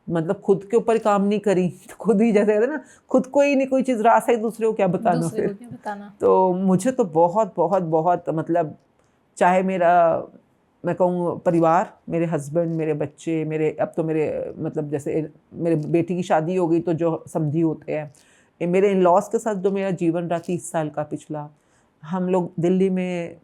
S1: मतलब खुद के ऊपर काम नहीं करी तो खुद ही, जैसे कहते हैं ना, खुद को ही नहीं कोई चीज़ रास है, दूसरे को क्या बताना फिर। तो मुझे तो बहुत बहुत बहुत, मतलब चाहे मेरा मैं कहूँ परिवार, मेरे हस्बैंड, मेरे बच्चे, मेरे अब तो मेरे मतलब जैसे मेरे बेटी की शादी हो गई तो जो समधी होते हैं, ये मेरे इन लॉज के साथ जो मेरा जीवन रहा 30 साल का पिछला, हम लोग दिल्ली में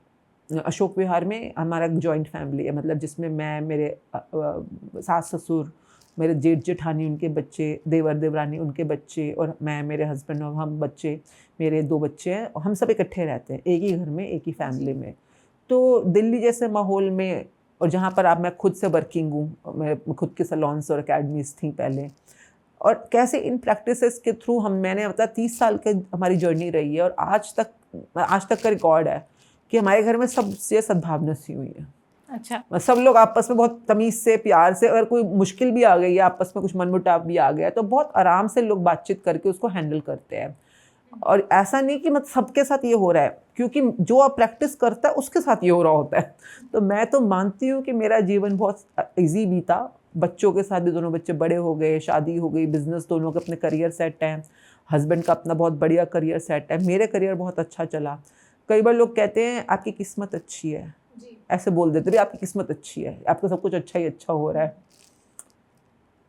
S1: अशोक विहार में हमारा एक जॉइंट फैमिली है, मतलब जिसमें मैं, मेरे सास ससुर, मेरे जेठ जेठानी उनके बच्चे, देवर देवरानी उनके बच्चे, और मैं, मेरे हस्बैंड और हम बच्चे, मेरे 2 बच्चे हैं, और हम सब इकट्ठे रहते हैं एक ही घर में, एक ही फैमिली में। तो दिल्ली जैसे माहौल में, और जहाँ पर मैं खुद से वर्किंग हूँ, मैं खुद के सैलून्स और अकेडमीज थी पहले, और कैसे इन प्रैक्टिसेस के थ्रू मैंने मतलब 30 साल के हमारी जर्नी रही है, और आज तक का रिकॉर्ड है कि हमारे घर में सबसे सद्भावना सी हुई है।
S2: अच्छा।
S1: सब लोग आपस में बहुत तमीज़ से, प्यार से, अगर कोई मुश्किल भी आ गई है, आपस में कुछ मनमुटाव भी आ गया है, तो बहुत आराम से लोग बातचीत करके उसको हैंडल करते हैं। और ऐसा नहीं कि मतलब सबके साथ ये हो रहा है, क्योंकि जो आप प्रैक्टिस करता है उसके साथ ये हो रहा होता है। तो मैं तो मानती हूँ कि मेरा जीवन बहुत ईजी बीता। बच्चों के साथ भी, दोनों बच्चे बड़े हो गए, शादी हो गई, बिजनेस दोनों के अपने करियर सेट हैं, हस्बैंड का अपना बहुत बढ़िया करियर सेट है, मेरे करियर बहुत अच्छा चला। कई बार लोग कहते हैं आपकी किस्मत अच्छी है, ऐसे बोल देते, भाई आपकी किस्मत अच्छी है, आपको सब कुछ अच्छा ही अच्छा हो रहा है।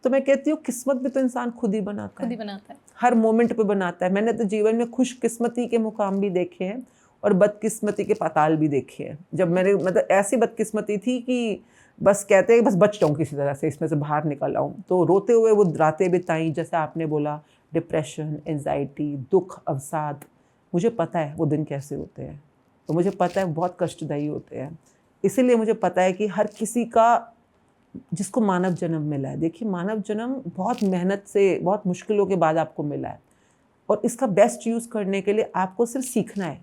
S1: तो मैं कहती हूँ किस्मत भी तो इंसान खुद ही बनाता है, हर मोमेंट पे बनाता है। मैंने तो जीवन में खुशकिस्मती के मुकाम भी देखे हैं और बदकिस्मती के पाताल भी देखे हैं। जब मैंने मतलब ऐसी बदकिस्मती थी कि बस कहते हैं बस बच जाऊँ किसी तरह से, इसमें से बाहर निकल आऊँ, तो रोते हुए वो रातें बिताई, जैसे आपने बोला, डिप्रेशन, एंजाइटी, दुख, अवसाद। मुझे पता है वो दिन कैसे होते हैं, तो मुझे पता है बहुत कष्टदायी होते हैं। इसीलिए मुझे पता है कि हर किसी का, जिसको मानव जन्म मिला है, देखिए मानव जन्म बहुत मेहनत से, बहुत मुश्किलों के बाद आपको मिला है, और इसका बेस्ट यूज़ करने के लिए आपको सिर्फ सीखना है।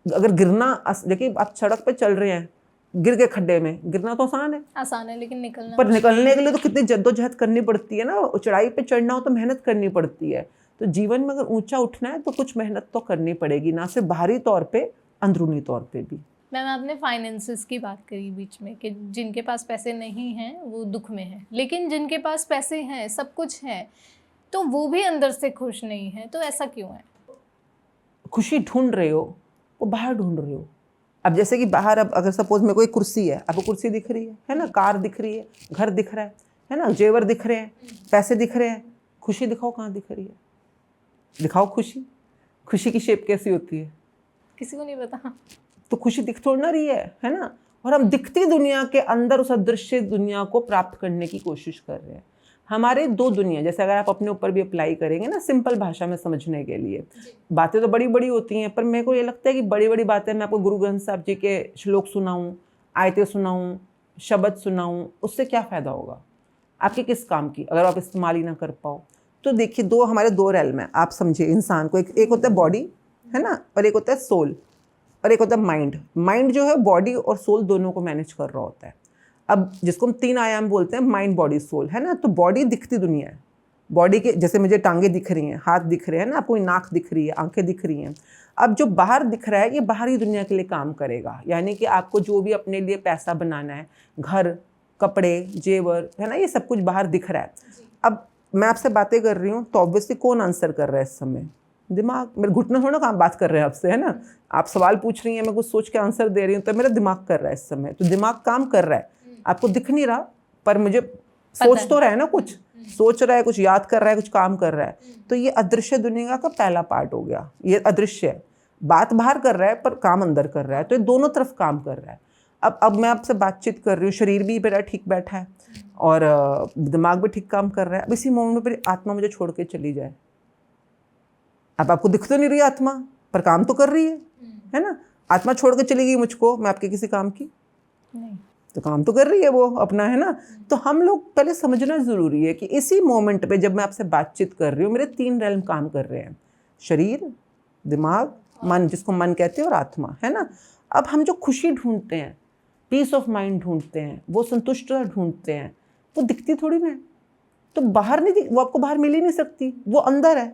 S1: अगर गिरना, देखिए आप सड़क पर चल रहे हैं, गिर के खड्डे में गिरना तो आसान है, लेकिन निकलने के लिए तो कितनी जद्दोजहद करनी पड़ती है ना। चढ़ाई पे चढ़ना हो तो मेहनत करनी पड़ती है। तो जीवन में अगर ऊंचा उठना है तो कुछ मेहनत तो करनी पड़ेगी, ना सिर्फ बाहरी तौर पे, अंदरूनी तौर पे भी।
S2: मैम, आपने फाइनेंसेस की बात करी बीच में कि जिनके पास पैसे नहीं हैं वो दुख में हैं, लेकिन जिनके पास पैसे हैं, सब कुछ है, तो वो भी अंदर से खुश नहीं है। तो ऐसा क्यों है?
S1: खुशी ढूंढ रहे हो, वो बाहर ढूंढ रहे हो। अब जैसे कि बाहर, अब अगर सपोज मेरे को एक कुर्सी है, आपको कुर्सी दिख रही है ना, कार दिख रही है, घर दिख रहा है ना, जेवर दिख रहे हैं, पैसे दिख रहे हैं, खुशी दिखाओ कहाँ दिख रही है, दिखाओ खुशी की शेप कैसी होती है,
S2: किसी को नहीं पता।
S1: तो खुशी दिख थोड़ी ना रही है ना। और हम दिखती दुनिया के अंदर उस अदृश्य दुनिया को प्राप्त करने की कोशिश कर रहे हैं। हमारे 2 दुनिया, जैसे अगर आप अपने ऊपर भी अप्लाई करेंगे ना, सिंपल भाषा में समझने के लिए, बातें तो बड़ी बड़ी होती हैं, पर मेरे को ये लगता है कि बड़ी बड़ी बातें मैं आपको गुरु ग्रंथ साहब जी के श्लोक सुनाऊं, आयतें सुनाऊं, शब्द सुनाऊं, उससे क्या फ़ायदा होगा आपके किस काम की, अगर आप इस्तेमाल ही ना कर पाओ। तो देखिए, हमारे 2 रेल्म है, आप समझिए इंसान को। एक होता है बॉडी, है ना, और एक होता है सोल, और एक होता है माइंड। माइंड जो है बॉडी और सोल दोनों को मैनेज कर रहा होता है। अब जिसको हम 3 आयाम बोलते हैं, माइंड, बॉडी, सोल, है ना। तो बॉडी दिखती दुनिया है, बॉडी के जैसे मुझे टांगे दिख रही हैं, हाथ दिख रहे हैं ना, आपको नाक दिख रही है, आंखें दिख रही हैं। अब जो बाहर दिख रहा है, ये बाहरी दुनिया के लिए काम करेगा, यानी कि आपको जो भी अपने लिए पैसा बनाना है, घर, कपड़े, जेवर, है ना, ये सब कुछ बाहर दिख रहा है। अब मैं आपसे बातें कर रही हूँ तो ऑब्वियसली कौन आंसर कर रहा है इस समय? दिमाग। मेरे घुटने थोड़ा काम बात कर रहे हैं आपसे, है ना। आप सवाल पूछ रही हैं, मैं कुछ सोच के आंसर दे रही हूँ, तो मेरा दिमाग कर रहा है इस समय। तो दिमाग काम कर रहा है, आपको दिख नहीं रहा, पर मुझे सोच तो रहा है ना, कुछ सोच रहा है, कुछ याद कर रहा है, कुछ काम कर रहा है। तो ये अदृश्य दुनिया का पहला पार्ट हो गया। ये अदृश्य है, बात बाहर कर रहा है पर काम अंदर कर रहा है, तो ये दोनों तरफ काम कर रहा है। अब मैं आपसे बातचीत कर रही हूँ, शरीर भी मेरा ठीक बैठा है और दिमाग भी ठीक काम कर रहा है। अब इसी मोमेंट पर आत्मा मुझे छोड़ के चली जाए, अब आपको दिख तो नहीं रही आत्मा, पर काम तो कर रही है ना। आत्मा छोड़ के चली गई मुझको, मैं आपके किसी काम की नहीं, तो काम तो कर रही है वो अपना, है ना। तो हम लोग पहले समझना ज़रूरी है कि इसी मोमेंट पे जब मैं आपसे बातचीत कर रही हूँ, मेरे 3 रेल्म काम कर रहे हैं, शरीर, दिमाग, मन, जिसको मन कहते हैं, और आत्मा, है ना। अब हम जो खुशी ढूंढते हैं, पीस ऑफ माइंड ढूंढते हैं, वो संतुष्टता ढूंढते हैं, वो दिखती थोड़ी ना है। तो बाहर नहीं, वो आपको बाहर मिल ही नहीं सकती, वो अंदर है,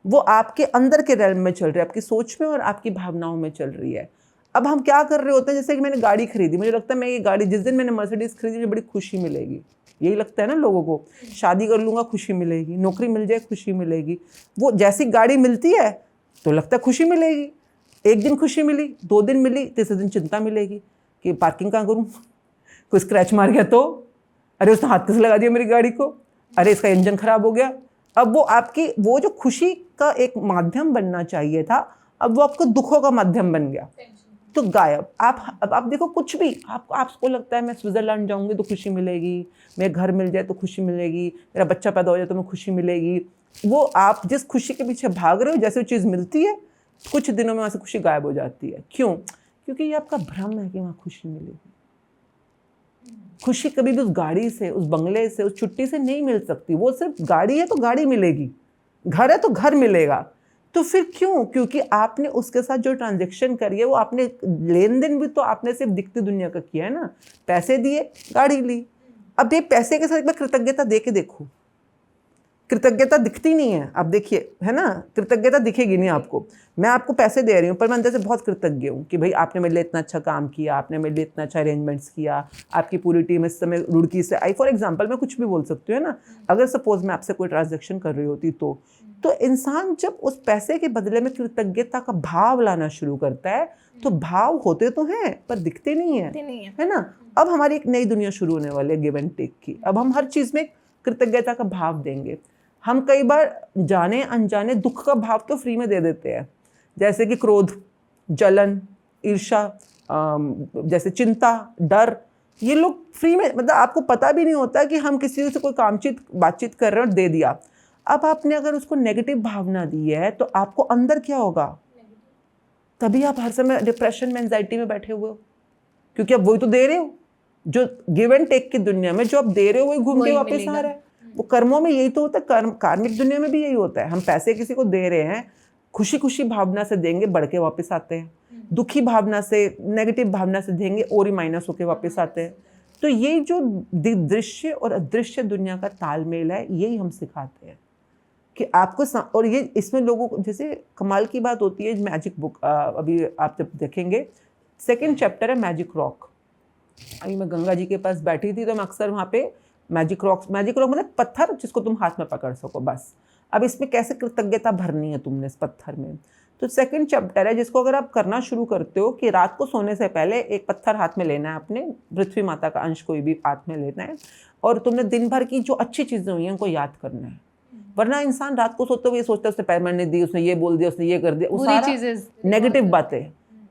S1: वो आपके अंदर के रेल्म में चल रही है, आपकी सोच में और आपकी भावनाओं में चल रही है। अब हम क्या कर रहे होते हैं, जैसे कि मैंने गाड़ी खरीदी, मुझे लगता है मैं ये गाड़ी, जिस दिन मैंने मर्सिडीज़ खरीदी, मुझे बड़ी खुशी मिलेगी, यही लगता है ना लोगों को। शादी कर लूँगा, खुशी मिलेगी, नौकरी मिल जाए, खुशी मिलेगी। वो जैसी गाड़ी मिलती है तो लगता है खुशी मिलेगी, एक दिन खुशी मिली, 2 दिन मिली, तीसरे दिन चिंता मिलेगी कि पार्किंग कहाँ करूँ, कोई स्क्रैच मार गया तो, अरे उसने हाथ कैसे लगा दिया मेरी गाड़ी को, अरे इसका इंजन खराब हो गया। अब वो आपकी वो जो खुशी का एक माध्यम बनना चाहिए था, अब वो आपको दुखों का माध्यम बन गया, तो गायब। आप देखो कुछ भी आपको लगता है मैं स्विट्जरलैंड जाऊंगी तो खुशी मिलेगी, मेरे घर मिल जाए तो खुशी मिलेगी, मेरा बच्चा पैदा हो जाए तो मैं खुशी मिलेगी, वो आप जिस खुशी के पीछे भाग रहे हो, जैसे वो चीज़ मिलती है कुछ दिनों में वहाँ से खुशी गायब हो जाती है। क्यों? क्योंकि ये आपका भ्रम है कि वहाँ खुशी मिलेगी। खुशी कभी भी उस गाड़ी से, उस बंगले से, उस छुट्टी से नहीं मिल सकती। वो सिर्फ गाड़ी है तो गाड़ी मिलेगी, घर है तो घर मिलेगा। तो फिर क्यों? क्योंकि आपने उसके साथ जो ट्रांजेक्शन करी है, वो आपने लेन देन भी तो आपने सिर्फ दिखती दुनिया का किया है ना। पैसे दिए, गाड़ी ली। अब ये पैसे के साथ एक बार कृतज्ञता दे के देखो, कृतज्ञता दिखती नहीं है। आप देखिए, है ना, कृतज्ञता दिखेगी नहीं आपको। मैं आपको पैसे दे रही हूँ पर मैं अंदर से बहुत कृतज्ञ हूँ कि भाई आपने मेरे लिए इतना अच्छा काम किया, आपने मेरे लिए इतना अच्छा अरेंजमेंट्स किया, आपकी पूरी टीम इस समय रुड़की से आई, फॉर एग्जांपल मैं कुछ भी बोल सकती हूँ, है ना। अगर सपोज मैं आपसे कोई ट्रांजेक्शन कर रही होती तो इंसान जब उस पैसे के बदले में कृतज्ञता का भाव लाना शुरू करता है, तो भाव होते तो हैं पर दिखते नहीं है ना। अब हमारी एक नई दुनिया शुरू होने वाली है गिव एंड टेक की। अब हम हर चीज़ में कृतज्ञता का भाव देंगे। हम कई बार जाने अनजाने दुख का भाव तो फ्री में दे देते हैं, जैसे कि क्रोध, जलन, ईर्ष्या, जैसे चिंता, डर, ये लोग फ्री में, मतलब आपको पता भी नहीं होता कि हम किसी से कोई बातचीत कर रहे हैं और दे दिया। अब आपने अगर उसको नेगेटिव भावना दी है तो आपको अंदर क्या होगा? तभी आप हर समय डिप्रेशन में, एंजाइटी में बैठे हुए हो, क्योंकि अब वही तो दे रहे हो। जो गिव एंड टेक की दुनिया में जो आप दे रहे हो वही घूम के वापस आ रहा है। वो कर्मों में यही तो होता है, कार्मिक दुनिया में भी यही होता है। हम पैसे किसी को दे रहे हैं, खुशी खुशी भावना से देंगे, बढ़ के वापस आते हैं। दुखी भावना से, नेगेटिव भावना से देंगे और ही माइनस होके वापस आते हैं। तो ये जो दृश्य और अदृश्य दुनिया का तालमेल है, यही हम सिखाते हैं कि आपको और ये इसमें लोगों को, जैसे कमाल की बात होती है, मैजिक बुक अभी आप जब देखेंगे, 2nd चैप्टर है मैजिक रॉक। अभी मैं गंगा जी के पास बैठी थी तो मैं अक्सर वहाँ पे मैजिक रॉक मतलब पत्थर जिसको तुम हाथ में पकड़ सको, बस। अब इसमें कैसे कृतज्ञता भरनी है तुमने इस पत्थर में, तो 2nd चैप्टर है जिसको अगर आप करना शुरू करते हो कि रात को सोने से पहले एक पत्थर हाथ में लेना है, अपने पृथ्वी माता का अंश कोई भी हाथ में लेना है, और तुमने दिन भर की जो अच्छी चीज़ें हुई हैं उनको याद करना है। वरना इंसान रात को सोते हुए सोचता है उसने पेमेंट नहीं दी, उसने ये बोल दिया, उसने ये कर दिया, वो सारा नेगेटिव बातें।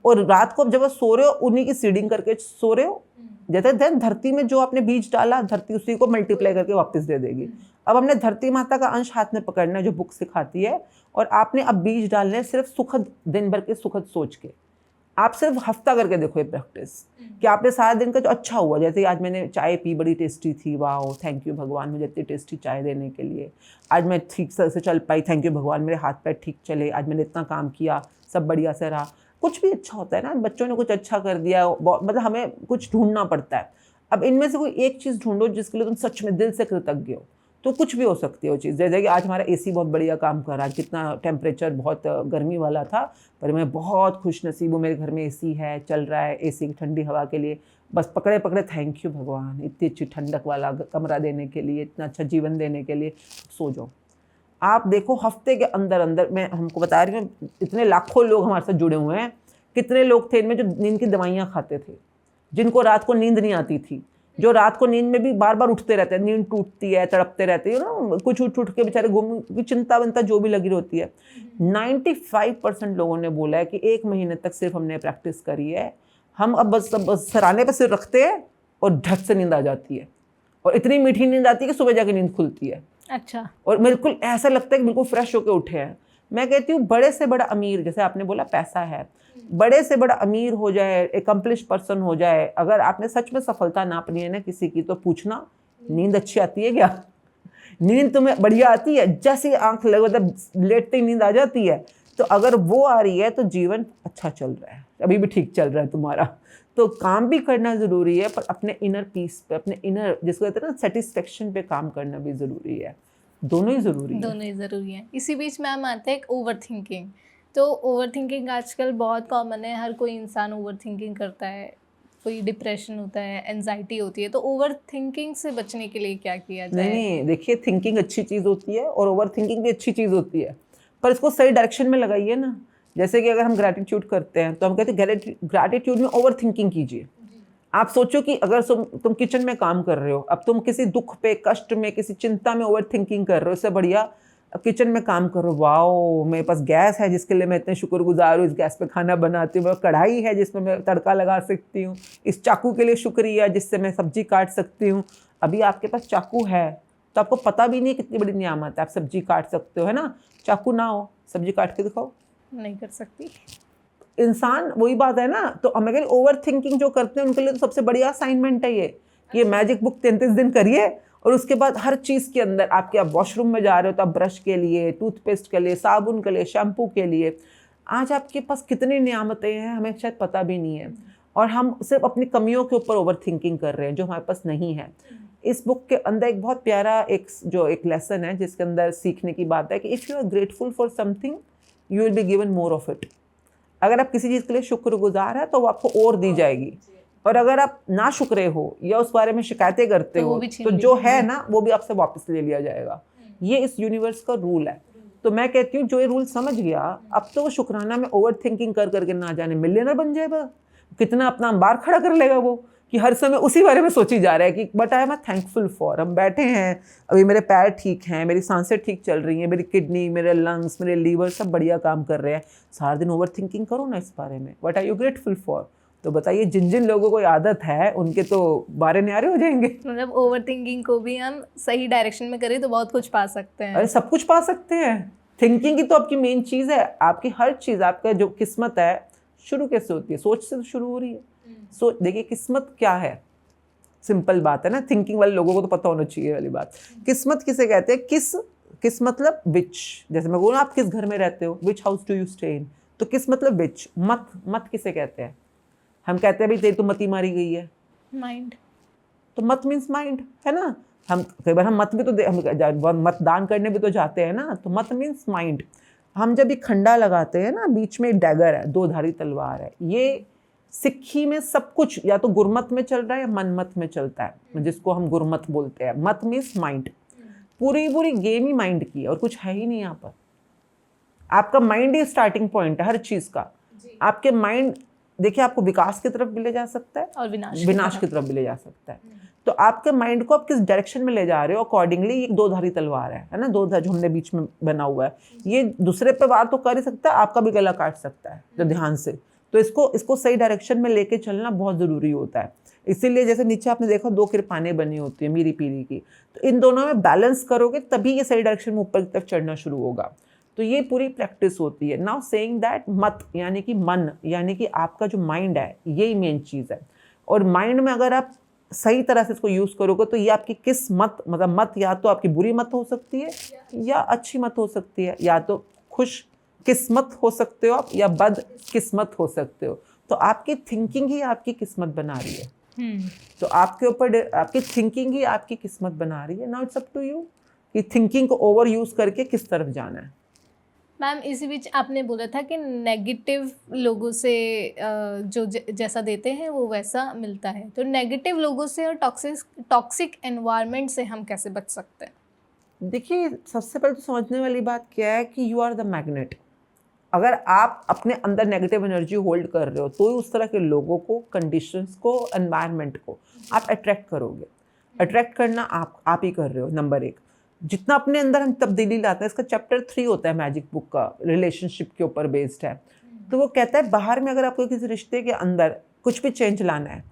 S1: और रात को जब सो रहे हो उन्हीं की सीडिंग करके सो रहे हो, जैसे धरती में जो आपने बीज डाला, धरती उसी को मल्टीप्लाई करके वापस दे देगी। अब हमने धरती माता का अंश हाथ में पकड़ना है जो बुक सिखाती है, और आपने अब बीज डालने सिर्फ सुखद, दिन भर के सुखद सोच के। आप सिर्फ हफ्ता करके देखो ये प्रैक्टिस कि आपने सारा दिन का जो अच्छा हुआ, जैसे आज मैंने चाय पी, बड़ी टेस्टी थी, वाह थैंक यू भगवान मुझे इतनी टेस्टी चाय देने के लिए, आज मैं ठीक से चल पाई, थैंक यू भगवान मेरे हाथ पैर ठीक चले, आज मैंने इतना काम किया, सब बढ़िया से रहा। कुछ भी अच्छा होता है ना, बच्चों ने कुछ अच्छा कर दिया, मतलब हमें कुछ ढूंढना पड़ता है। अब इनमें से कोई एक चीज़ ढूंढो जिसके लिए तुम सच में दिल से कृतज्ञ हो, तो कुछ भी हो सकती है वो चीज़। जैसे कि आज हमारा एसी बहुत बढ़िया काम कर रहा है, कितना टेम्परेचर बहुत गर्मी वाला था, पर मैं बहुत खुश नसीब हूँ, मेरे घर में एसी है, चल रहा है, एसी की ठंडी हवा के लिए बस पकड़े पकड़े थैंक यू भगवान, इतनी अच्छी ठंडक वाला कमरा देने के लिए, इतना अच्छा जीवन देने के लिए। सो जाओ। आप देखो हफ्ते के अंदर अंदर, मैं हमको बता रही हूँ, इतने लाखों लोग हमारे साथ जुड़े हुए हैं। कितने लोग थे इनमें जो नींद की दवाइयाँ खाते थे, जिनको रात को नींद नहीं आती थी, जो रात को नींद में भी बार बार उठते रहते हैं, नींद टूटती है, तड़पते रहते हैं ना, कुछ उठ के बेचारे घूम, चिंता विंता जो भी लगी होती है। 95% लोगों ने बोला है कि 1 महीने तक सिर्फ हमने प्रैक्टिस करी है, हम अब बस सराहने पर सिर रखते हैं और झट से नींद आ जाती है, और इतनी मीठी नींद आती है कि सुबह जाके नींद खुलती है।
S2: अच्छा।
S1: और बिल्कुल ऐसा लगता है कि बिल्कुल फ्रेश होकर उठे हैं। मैं कहती हूँ बड़े से बड़ा अमीर, जैसे आपने बोला पैसा है, बड़े से बड़ा अमीर हो जाए, एकम्प्लिश पर्सन हो जाए, अगर आपने सच में सफलता नापनी है ना किसी की, तो पूछना नींद अच्छी आती है क्या? नींद तुम्हें बढ़िया आती है? जैसे आंख लगे मतलब लेटते ही नींद आ जाती है, तो अगर वो आ रही है तो जीवन अच्छा चल रहा है, अभी भी ठीक चल रहा है तुम्हारा। तो काम भी करना ज़रूरी है, पर अपने इनर पीस पे, अपने इनर जिसको कहते हैं ना सेटिस्फेक्शन पे काम करना भी ज़रूरी है। दोनों ही ज़रूरी है।
S2: दोनों ही ज़रूरी है। इसी बीच मैम आते हैं ओवर थिंकिंग। तो ओवर थिंकिंग आजकल बहुत कॉमन है, हर कोई इंसान ओवर थिंकिंग करता है, कोई डिप्रेशन होता है, एंजाइटी होती है, तो ओवर थिंकिंग से बचने के लिए क्या किया जाए?
S1: नहीं, देखिए थिंकिंग अच्छी चीज़ होती है और ओवर थिंकिंग भी अच्छी चीज़ होती है, पर इसको सही डायरेक्शन में लगाइए ना। जैसे कि अगर हम ग्रैटिट्यूड करते हैं तो हम कहते हैं ग्रैटिट्यूड में ओवर थिंकिंग कीजिए। आप सोचो कि अगर तुम किचन में काम कर रहे हो, अब तुम किसी दुख पे, कष्ट में, किसी चिंता में ओवर थिंकिंग कर रहे हो, इससे बढ़िया अब किचन में काम करो, वाओ मेरे पास गैस है जिसके लिए मैं इतने शुक्रगुजार हूँ, इस गैस पे खाना बनाती हूँ, कढ़ाई है जिसमें मैं तड़का लगा सकती हूँ, इस चाकू के लिए शुक्रिया जिससे मैं सब्जी काट सकती हूँ। अभी आपके पास चाकू है तो आपको पता भी नहीं कितनी बड़ी नियामत है, आप सब्जी काट सकते हो, है ना। चाकू ना हो, सब्जी काट के दिखाओ,
S2: नहीं कर सकती।
S1: इंसान वही बात है ना। तो हमें कहीं ओवर थिंकिंग जो करते हैं उनके लिए तो सबसे बढ़िया असाइनमेंट है ये मैजिक बुक 33 दिन करिए, और उसके बाद हर चीज़ के अंदर आपके, आप वॉशरूम में जा रहे हो तो आप ब्रश के लिए, टूथपेस्ट के लिए, साबुन के लिए, शैम्पू के लिए, आज आपके पास कितनी नियामतें हैं हमें शायद पता भी नहीं है, और हम सिर्फ अपनी कमियों के ऊपर ओवर थिंकिंग कर रहे हैं जो हमारे पास नहीं है। इस बुक के अंदर एक बहुत प्यारा एक लेसन है जिसके अंदर सीखने की बात है कि if you are grateful for something you will be given more of it. अगर आप किसी चीज़ के लिए शुक्रगुजार है तो वो आपको और दी जाएगी, और अगर आप ना शुक्रे हो या उस बारे में शिकायतें करते हो तो जो है ना वो भी आपसे वापस ले लिया जाएगा। ये इस यूनिवर्स का रूल है। तो मैं कहती हूँ जो ये रूल समझ गया, अब तो वो शुक्राना में ओवर थिंकिंग कर करके ना जाने मिलियनर बन जाएगा। कितना अपना अंबार खड़ा कर लेगा वो कि हर समय उसी बारे में सोची जा रहा है कि but I am thankful for, हम बैठे हैं अभी, मेरे पैर ठीक हैं, मेरी सांसें ठीक चल रही हैं, मेरी किडनी, मेरे लंग्स, मेरे लीवर सब बढ़िया काम कर रहे हैं। सारा दिन ओवर थिंकिंग करो ना इस बारे में, what are you grateful for. तो बताइए जिन जिन लोगों को आदत है उनके तो बारे न्यारे हो जाएंगे।
S2: मतलब ओवर थिंकिंग को भी हम सही डायरेक्शन में करें तो बहुत कुछ पा सकते हैं।
S1: अरे सब कुछ पा सकते हैं। थिंकिंग की तो आपकी मेन चीज़ है। आपकी हर चीज़, आपका जो किस्मत है शुरू कैसे होती है, सोच से तो शुरू हो रही है। सोच देखिए किस्मत क्या है, सिंपल बात है ना, थिंकिंग वाले लोगों को तो पता होना चाहिए वाली बात। किस्मत किसे कहते हैं, किस मतलब विच, जैसे मैं बोलूँ आप किस घर में रहते हो, विच house do you stay in, तो किस मतलब विच। मत किसे कहते हैं, हम कहते हैं भाई तेरी तो मती मारी गई है,
S2: माइंड।
S1: तो मत मीन्स माइंड, है ना। हम कई बार हम मत भी तो हम मतदान करने भी तो जाते हैं ना, तो मत मीन्स माइंड। हम जब एक खंडा लगाते हैं ना, बीच में एक डैगर है, दो धारी तलवार है, ये सिक्खी में सब कुछ या तो गुरमत में चल रहा है या मनमत में चलता है, जिसको हम गुरमत बोलते हैं। मत मीन्स माइंड, पूरी गेम ही माइंड की है और कुछ है ही नहीं यहाँ पर। आपका माइंड ही स्टार्टिंग पॉइंट है हर चीज़ का। आपके माइंड देखिए आपको विकास की तरफ भी ले जा सकता है
S2: और
S1: विनाश की तरफ भी ले जा सकता है। तो आपके माइंड को आप किस डायरेक्शन में ले जा रहे हो अकॉर्डिंगली एक दो धारी तलवार है ना, दो धार जो हमने बीच में बना हुआ है, ये दूसरे पे वार तो कर ही सकता है, आपका भी गला काट सकता है तो ध्यान से। तो इसको सही डायरेक्शन में लेके चलना बहुत ज़रूरी होता है। इसीलिए जैसे नीचे आपने देखा दो किरपानें बनी होती है मीरी पीरी की, तो इन दोनों में बैलेंस करोगे तभी ये सही डायरेक्शन में ऊपर की तरफ चढ़ना शुरू होगा। तो ये पूरी प्रैक्टिस होती है। नाउ सेइंग दैट मत यानी कि मन, यानी कि आपका जो माइंड है यही मेन चीज़ है। और माइंड में अगर आप सही तरह से इसको यूज़ करोगे तो ये आपकी किस्मत, मतलब मत या तो आपकी बुरी मत हो सकती है या अच्छी मत हो सकती है, या तो खुश किस्मत हो सकते हो आप या बद किस्मत हो सकते हो। तो आपकी थिंकिंग ही आपकी किस्मत बना रही है। तो आपके ऊपर आपकी थिंकिंग ही आपकी किस्मत बना रही है। Now it's up to you कि थिंकिंग को ओवर यूज़ करके किस तरफ जाना है।
S2: मैम इसी बीच आपने बोला था कि नेगेटिव लोगों से जो जैसा देते हैं वो वैसा मिलता है, तो नेगेटिव लोगों से और टॉक्सिक एनवायरनमेंट से हम कैसे बच सकते हैं?
S1: देखिए सबसे पहले तो समझने वाली बात क्या है कि यू आर द मैग्नेट। अगर आप अपने अंदर नेगेटिव एनर्जी होल्ड कर रहे हो तो उस तरह के लोगों को, कंडीशंस को, एनवायरनमेंट को आप अट्रैक्ट करोगे। अट्रैक्ट करना आप ही कर रहे हो। नंबर एक, जितना अपने अंदर हम तब्दीली लाते हैं, इसका चैप्टर 3 होता है मैजिक बुक का, रिलेशनशिप के ऊपर बेस्ड है। तो वो कहता है बाहर में अगर आपको किसी रिश्ते के अंदर कुछ भी चेंज लाना है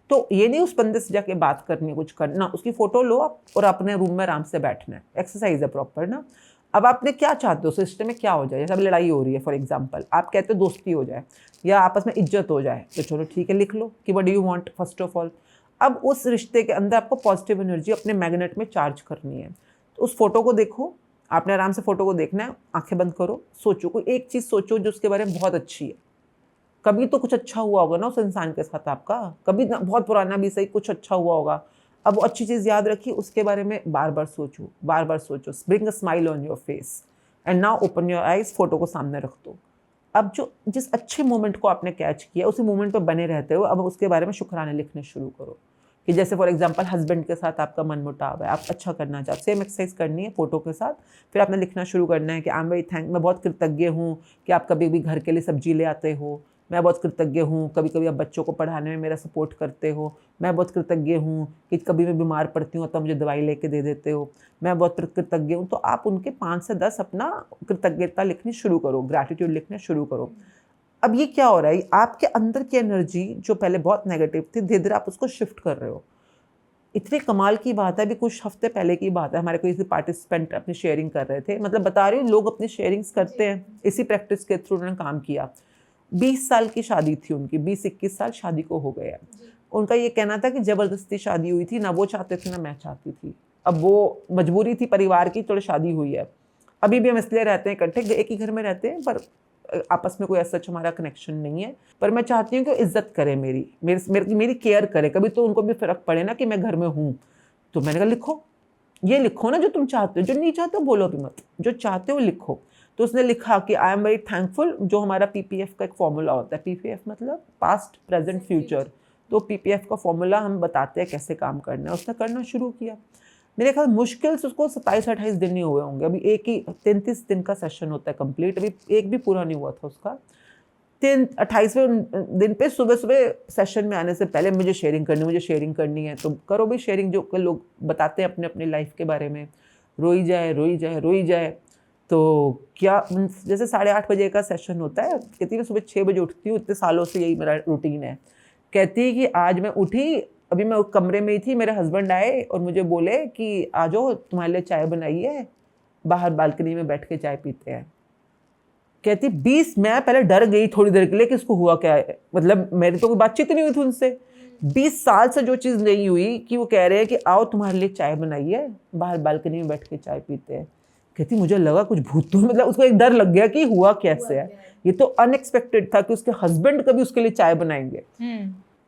S1: तो ये नहीं उस बंदे से जाके बात करनी है, कुछ करना, उसकी फ़ोटो लो आप और अपने रूम में आराम से बैठना है। एक्सरसाइज है प्रॉपर ना। अब आपने क्या चाहते हो, सिस्टम में क्या हो जाए, जैसे अब लड़ाई हो रही है फॉर एग्जांपल, आप कहते हो दोस्ती हो जाए या आपस में इज्जत हो जाए, तो चलो ठीक है लिख लो कि what do you want first of all. अब उस रिश्ते के अंदर आपको पॉजिटिव एनर्जी अपने मैग्नेट में चार्ज करनी है। तो उस फोटो को देखो, आपने आराम से फोटो को देखना है, आंखें बंद करो, सोचो कोई एक चीज़ सोचो जो उसके बारे में बहुत अच्छी है। कभी तो कुछ अच्छा हुआ होगा ना उस इंसान के साथ आपका, कभी ना बहुत पुराना भी सही कुछ अच्छा हुआ होगा। अब वो अच्छी चीज़ याद रखिए, उसके बारे में बार बार सोचो, बार बार सोचो। Bring a smile on your face and now open your eyes, photo को सामने रख दो। अब जो जिस अच्छे मोमेंट को आपने कैच किया उसी मोमेंट पर बने रहते हो। अब उसके बारे में शुक्राने लिखने शुरू करो कि जैसे फॉर एग्जांपल हस्बैंड के साथ आपका मनमुटाव है, आप अच्छा करना चाहते, सेम एक्सरसाइज करनी है फोटो के साथ। फिर आपने लिखना शुरू करना है कि आई एम वेरी मैं बहुत कृतज्ञ हूँ कि आप कभी भी घर के लिए सब्जी ले आते हो, मैं बहुत कृतज्ञ हूँ, कभी कभी आप बच्चों को पढ़ाने में मेरा सपोर्ट करते हो, मैं बहुत कृतज्ञ हूँ कि कभी मैं बीमार पड़ती हूँ तो मुझे दवाई लेके दे देते हो, मैं बहुत कृतज्ञ हूँ। तो आप उनके 5 से 10 अपना कृतज्ञता लिखनी शुरू करो, ग्रैटिट्यूड लिखना शुरू करो। अब ये क्या हो रहा है, आपके अंदर की एनर्जी जो पहले बहुत नेगेटिव थी, धीरे धीरे आप उसको शिफ्ट कर रहे हो। इतनी कमाल की बात है, अभी कुछ हफ्ते पहले की बात है, हमारे कोई पार्टिसिपेंट अपनी शेयरिंग कर रहे थे, मतलब बता रही हूँ लोग अपनी शेयरिंग्स करते हैं, इसी प्रैक्टिस के थ्रू उन्होंने काम किया। 20 साल की शादी थी उनकी, 20-21 साल शादी को हो गया। उनका ये कहना था कि ज़बरदस्ती शादी हुई थी, ना वो चाहते थे ना मैं चाहती थी, अब वो मजबूरी थी परिवार की, थोड़ी शादी हुई है। अभी भी हम इसलिए रहते हैं इकट्ठे, एक ही घर में रहते हैं, पर आपस में कोई ऐसा हमारा कनेक्शन नहीं है, पर मैं चाहती हूँ कि इज्जत करे, मेरी केयर करे, कभी तो उनको भी फ़र्क पड़े ना कि मैं घर में हूँ। तो मैंने कहा लिखो, ये लिखो ना जो तुम चाहते हो, जो नहीं चाहते हो बोलो भी मत, जो चाहते हो लिखो। तो उसने लिखा कि आई एम वेरी थैंकफुल, जो हमारा पीपीएफ का एक फॉर्मूला होता है, पीपीएफ मतलब पास्ट प्रेजेंट फ्यूचर, तो पीपीएफ का फॉर्मूला हम बताते हैं कैसे काम करना है। उसने करना शुरू किया, मेरे ख्याल मुश्किल से उसको 27-28 दिन नहीं हुए होंगे, अभी एक ही 33 दिन का सेशन होता है कंप्लीट, अभी एक भी पूरा नहीं हुआ था उसका। 28वें दिन पे सुबह सुबह सेशन में आने से पहले मुझे शेयरिंग करनी है, तो करो भी शेयरिंग, जो लोग बताते हैं अपने अपने लाइफ के बारे में, रोई जाए। तो क्या जैसे 8:30 बजे का सेशन होता है, कहती है सुबह 6 बजे उठती हूँ, इतने सालों से यही मेरा रूटीन है। कहती है कि आज मैं उठी, अभी मैं कमरे में ही थी, मेरे हस्बैंड आए और मुझे बोले कि आ जाओ तुम्हारे लिए चाय बनाई है, बाहर बालकनी में बैठ के चाय पीते हैं। कहती मैं पहले डर गई थोड़ी देर के लिए कि इसको हुआ क्या है, मतलब मेरी तो कोई बातचीत नहीं हुई थी उनसे, 20 साल से जो चीज़ नहीं हुई कि वो कह रहे हैं कि आओ तुम्हारे लिए चाय बनाई है, बाहर बालकनी में बैठ के चाय पीते हैं। कहती मुझे लगा कुछ भूत, तो मतलब उसको एक डर लग गया कि हुआ कैसे है। ये तो अनएक्सपेक्टेड था कि उसके हस्बैंड कभी उसके लिए चाय बनाएंगे।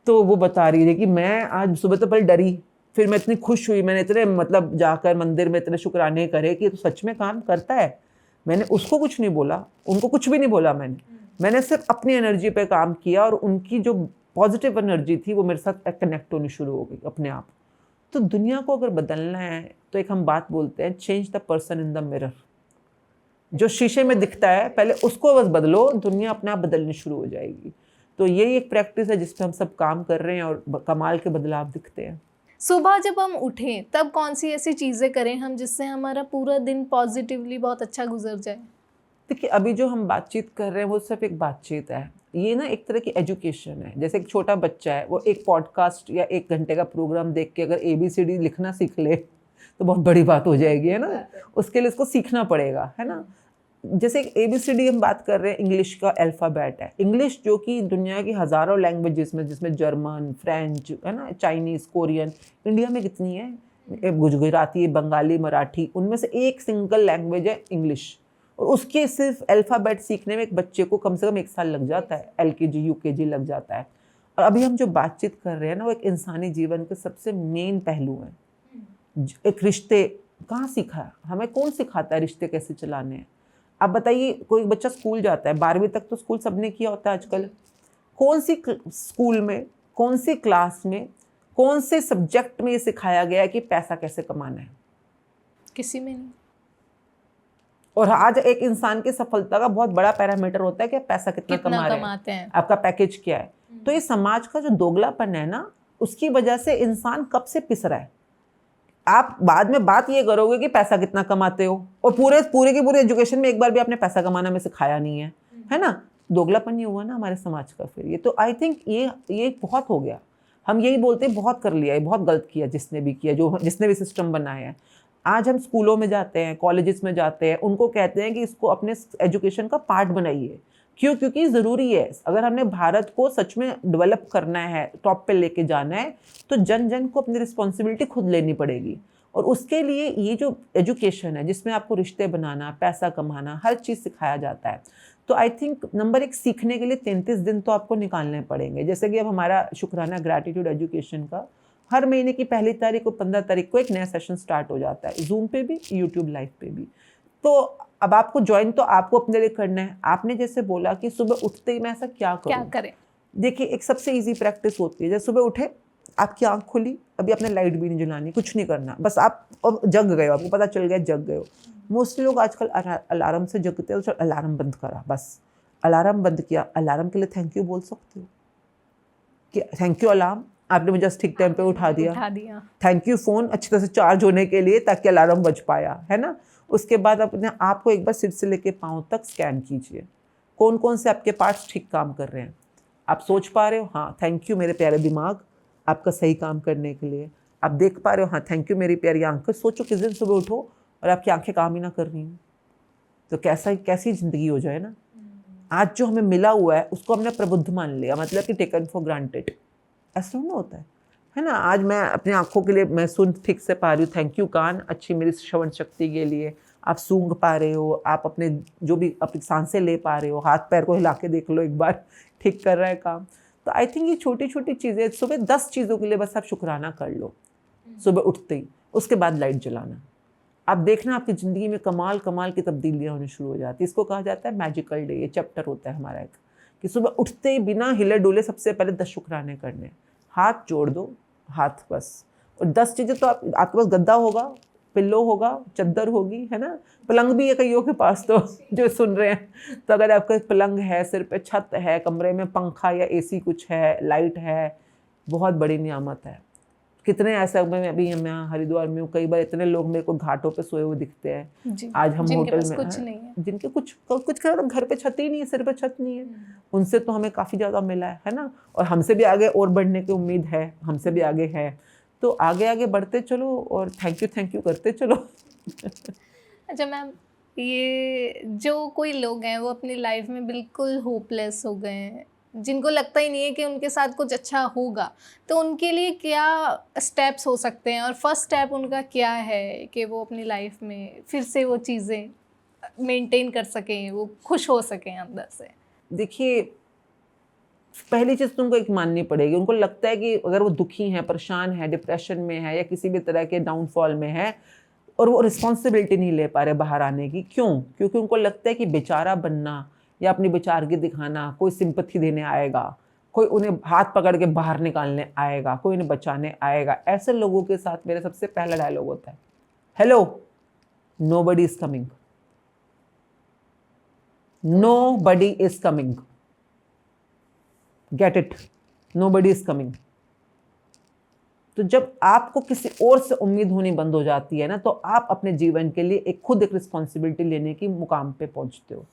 S1: तो वो बता रही है कि मैं आज सुबह तो पहले डरी, फिर मैं इतनी खुश हुई, मैंने इतने मतलब जाकर मंदिर में इतने शुक्राने करे कि तो सच में काम करता है। मैंने उसको कुछ नहीं बोला, उनको कुछ भी नहीं बोला, मैंने सिर्फ अपनी एनर्जी पे काम किया और उनकी जो पॉजिटिव एनर्जी थी वो मेरे साथ कनेक्ट होनी शुरू हो गई अपने आप। तो दुनिया को अगर बदलना है तो एक हम बात बोलते हैं, change the person in the mirror. जो शीशे में दिखता है पहले उसको बस बदलो, दुनिया अपने आप बदलनी शुरू हो जाएगी। तो यही एक प्रैक्टिस है जिस पे हम सब काम कर रहे हैं और कमाल के बदलाव दिखते हैं।
S2: सुबह जब हम उठें तब कौन सी ऐसी चीज़ें करें हम जिससे हमारा पूरा दिन पॉजिटिवली बहुत अच्छा गुजर जाए?
S1: देखिए अभी जो हम बातचीत कर रहे हैं वो सिर्फ एक बातचीत है, ये ना एक तरह की एजुकेशन है। जैसे एक छोटा बच्चा है, वो एक पॉडकास्ट या 1 घंटे का प्रोग्राम देख के अगर ABCD लिखना सीख ले तो बहुत बड़ी बात हो जाएगी, है ना। उसके लिए उसको सीखना पड़ेगा, है ना। जैसे एक ABCD हम बात कर रहे हैं, इंग्लिश का अल्फ़ाबेट है। इंग्लिश जो कि दुनिया की हज़ारों लैंग्वेजेस में, जिसमें जर्मन, फ्रेंच, है ना, चाइनीज़, कोरियन, इंडिया में कितनी है, गुजराती, बंगाली, मराठी, उनमें से एक सिंगल लैंग्वेज है इंग्लिश। और उसके सिर्फ अल्फ़ाबेट सीखने में एक बच्चे को कम से कम 1 साल लग जाता है, LKG UKG लग जाता है। और अभी हम जो बातचीत कर रहे हैं ना, वो एक इंसानी जीवन के सबसे मेन पहलू हैं। एक रिश्ते कहाँ सीखा है, हमें कौन सिखाता है रिश्ते कैसे चलाने हैं। आप बताइए, कोई बच्चा स्कूल जाता है, 12वीं तक तो स्कूल सबने किया होता है आजकल, कौन सी स्कूल में, कौन सी क्लास में, कौन से सब्जेक्ट में ये सिखाया गया है कि पैसा कैसे कमाना है? किसी में नहीं। और आज एक इंसान की सफलता का बहुत बड़ा पैरामीटर होता है कि पैसा कितना कमा रहे हैं, आपका पैकेज क्या है। तो ये समाज का जो दोगलापन है ना, उसकी वजह से इंसान कब से पिस रहा है। आप बाद में बात ये करोगे कि पैसा कितना कमाते हो, और पूरे की पूरे एजुकेशन में एक बार भी आपने पैसा कमाना में सिखाया नहीं है ना। दोगलापन ये हुआ ना हमारे समाज का। फिर ये तो आई थिंक ये बहुत हो गया। हम यही बोलते हैं बहुत कर लिया है, बहुत गलत किया जिसने भी किया, जिसने भी सिस्टम बनाया है। आज हम स्कूलों में जाते हैं, कॉलेजेस में जाते हैं, उनको कहते हैं कि इसको अपने एजुकेशन का पार्ट बनाइए। क्यों? क्योंकि ज़रूरी है। अगर हमने भारत को सच में डेवलप करना है, टॉप पे लेके जाना है, तो जन जन को अपनी रिस्पॉन्सिबिलिटी खुद लेनी पड़ेगी। और उसके लिए ये जो एजुकेशन है, जिसमें आपको रिश्ते बनाना, पैसा कमाना, हर चीज़ सिखाया जाता है। तो आई थिंक नंबर 1, सीखने के लिए 33 दिन तो आपको निकालने पड़ेंगे। जैसे कि अब हमारा शुक्राना ग्रैटिट्यूड एजुकेशन का हर महीने की 1 तारीख को 15 तारीख को एक नया सेशन स्टार्ट हो जाता है, जूम पे भी, यूट्यूब लाइव पे भी। तो अब आपको ज्वाइन तो आपको अपने लिए करना है। आपने जैसे बोला कि सुबह उठते ही मैं ऐसा क्या करें। देखिए एक सबसे इजी प्रैक्टिस होती है, जैसे सुबह उठे, आपकी आंख खुली, अभी आपने लाइट भी नहीं जलानी, कुछ नहीं करना, बस आप अब जग गए हो, आपको पता चल गया जग गए हो। मोस्टली लोग आजकल अलार्म से जगते हैं, तो अलार्म बंद करा, बस अलार्म बंद किया, अलार्म के लिए थैंक यू बोल सकते हो कि थैंक यू अलार्म, आपने मुझे ठीक टाइम पे उठा दिया। थैंक यू फ़ोन अच्छी तरह से चार्ज होने के लिए ताकि अलार्म बज पाया, है ना। उसके बाद अपने आप को एक बार सिर से लेके पाँव तक स्कैन कीजिए, कौन कौन से आपके पार्ट्स ठीक काम कर रहे हैं। आप सोच पा रहे हो, हाँ थैंक यू मेरे प्यारे दिमाग आपका सही काम करने के लिए। आप देख पा रहे हो, हाँ थैंक यू मेरी प्यारी आंखें। सोचो किस दिन सुबह उठो और आपकी आंखें काम ही ना कर रही हैं, तो कैसी ज़िंदगी हो जाए ना। आज जो हमें मिला हुआ है उसको हमने प्रबुद्ध मान लिया, मतलब कि टेकन फॉर ग्रांटेड। ऐसा ना होता है ना। आज मैं अपनी आंखों के लिए मैं सुन ठीक से पा रही हूँ, थैंक यू कान अच्छी मेरी श्रवण शक्ति के लिए। आप सूंघ पा रहे हो, आप अपने जो भी अपनी सांसें ले पा रहे हो, हाथ पैर को हिला के देख लो एक बार, ठीक कर रहा है काम। तो आई थिंक ये छोटी छोटी चीज़ें, सुबह 10 चीज़ों के लिए बस आप शुक्राना कर लो सुबह उठते ही। उसके बाद लाइट जलाना, आप देखना आपकी ज़िंदगी में कमाल कमाल की तब्दीलियाँ होनी शुरू हो जाती है। इसको कहा जाता है मैजिकल डे। ये चैप्टर होता है हमारा एक, कि सुबह उठते ही बिना हिले डुले सबसे पहले 10 शुक्राने करने। हाथ जोड़ दो, हाथ बस, और 10 चीज़ें तो आपके पास गद्दा होगा, पिल्लो होगा, चद्दर होगी, है ना, पलंग भी है कईयों के पास तो जो सुन रहे हैं। तो अगर आपका पलंग है, सिर पे छत है, कमरे में पंखा या एसी कुछ है, लाइट है, बहुत बड़ी नियामत है। कितने ऐसे, मैं अभी यहाँ हरिद्वार में हूँ, कई बार इतने लोग मेरे को घाटों पे सोए हुए दिखते हैं। आज हम होटल में
S2: कुछ नहीं है,
S1: जिनके कुछ घर पे छत ही नहीं है, सिर पे छत नहीं है, उनसे तो हमें काफ़ी ज़्यादा मिला है ना। और हमसे भी आगे और बढ़ने की उम्मीद है, हमसे भी आगे है। तो आगे आगे बढ़ते चलो और थैंक यू करते चलो।
S2: अच्छा मैम, ये जो कोई लोग हैं वो अपनी लाइफ में बिल्कुल होपलेस हो गए हैं, जिनको लगता ही नहीं है कि उनके साथ कुछ अच्छा होगा, तो उनके लिए क्या स्टेप्स हो सकते हैं और फर्स्ट स्टेप उनका क्या है कि वो अपनी लाइफ में फिर से वो चीज़ें मेंटेन कर सकें, वो खुश हो सकें अंदर से?
S1: देखिए, पहली चीज़ तुमको एक माननी पड़ेगी। उनको लगता है कि अगर वो दुखी हैं, परेशान हैं, डिप्रेशन में है या किसी भी तरह के डाउनफॉल में है और वो रिस्पॉन्सिबिलिटी नहीं ले पा रहे बाहर आने की, क्यों? क्योंकि उनको लगता है कि बेचारा बनना या अपनी बेचारगी दिखाना, कोई सिंपैथी देने आएगा, कोई उन्हें हाथ पकड़ के बाहर निकालने आएगा, कोई उन्हें बचाने आएगा। ऐसे लोगों के साथ मेरा सबसे पहला डायलॉग होता है, hello, nobody is coming, nobody is coming, get it, nobody is coming. तो जब आपको किसी और से उम्मीद होनी बंद हो जाती है ना, तो आप अपने जीवन के लिए खुद एक रिस्पॉन्सिबिलिटी लेने की मुकाम पे पहुंचते हो।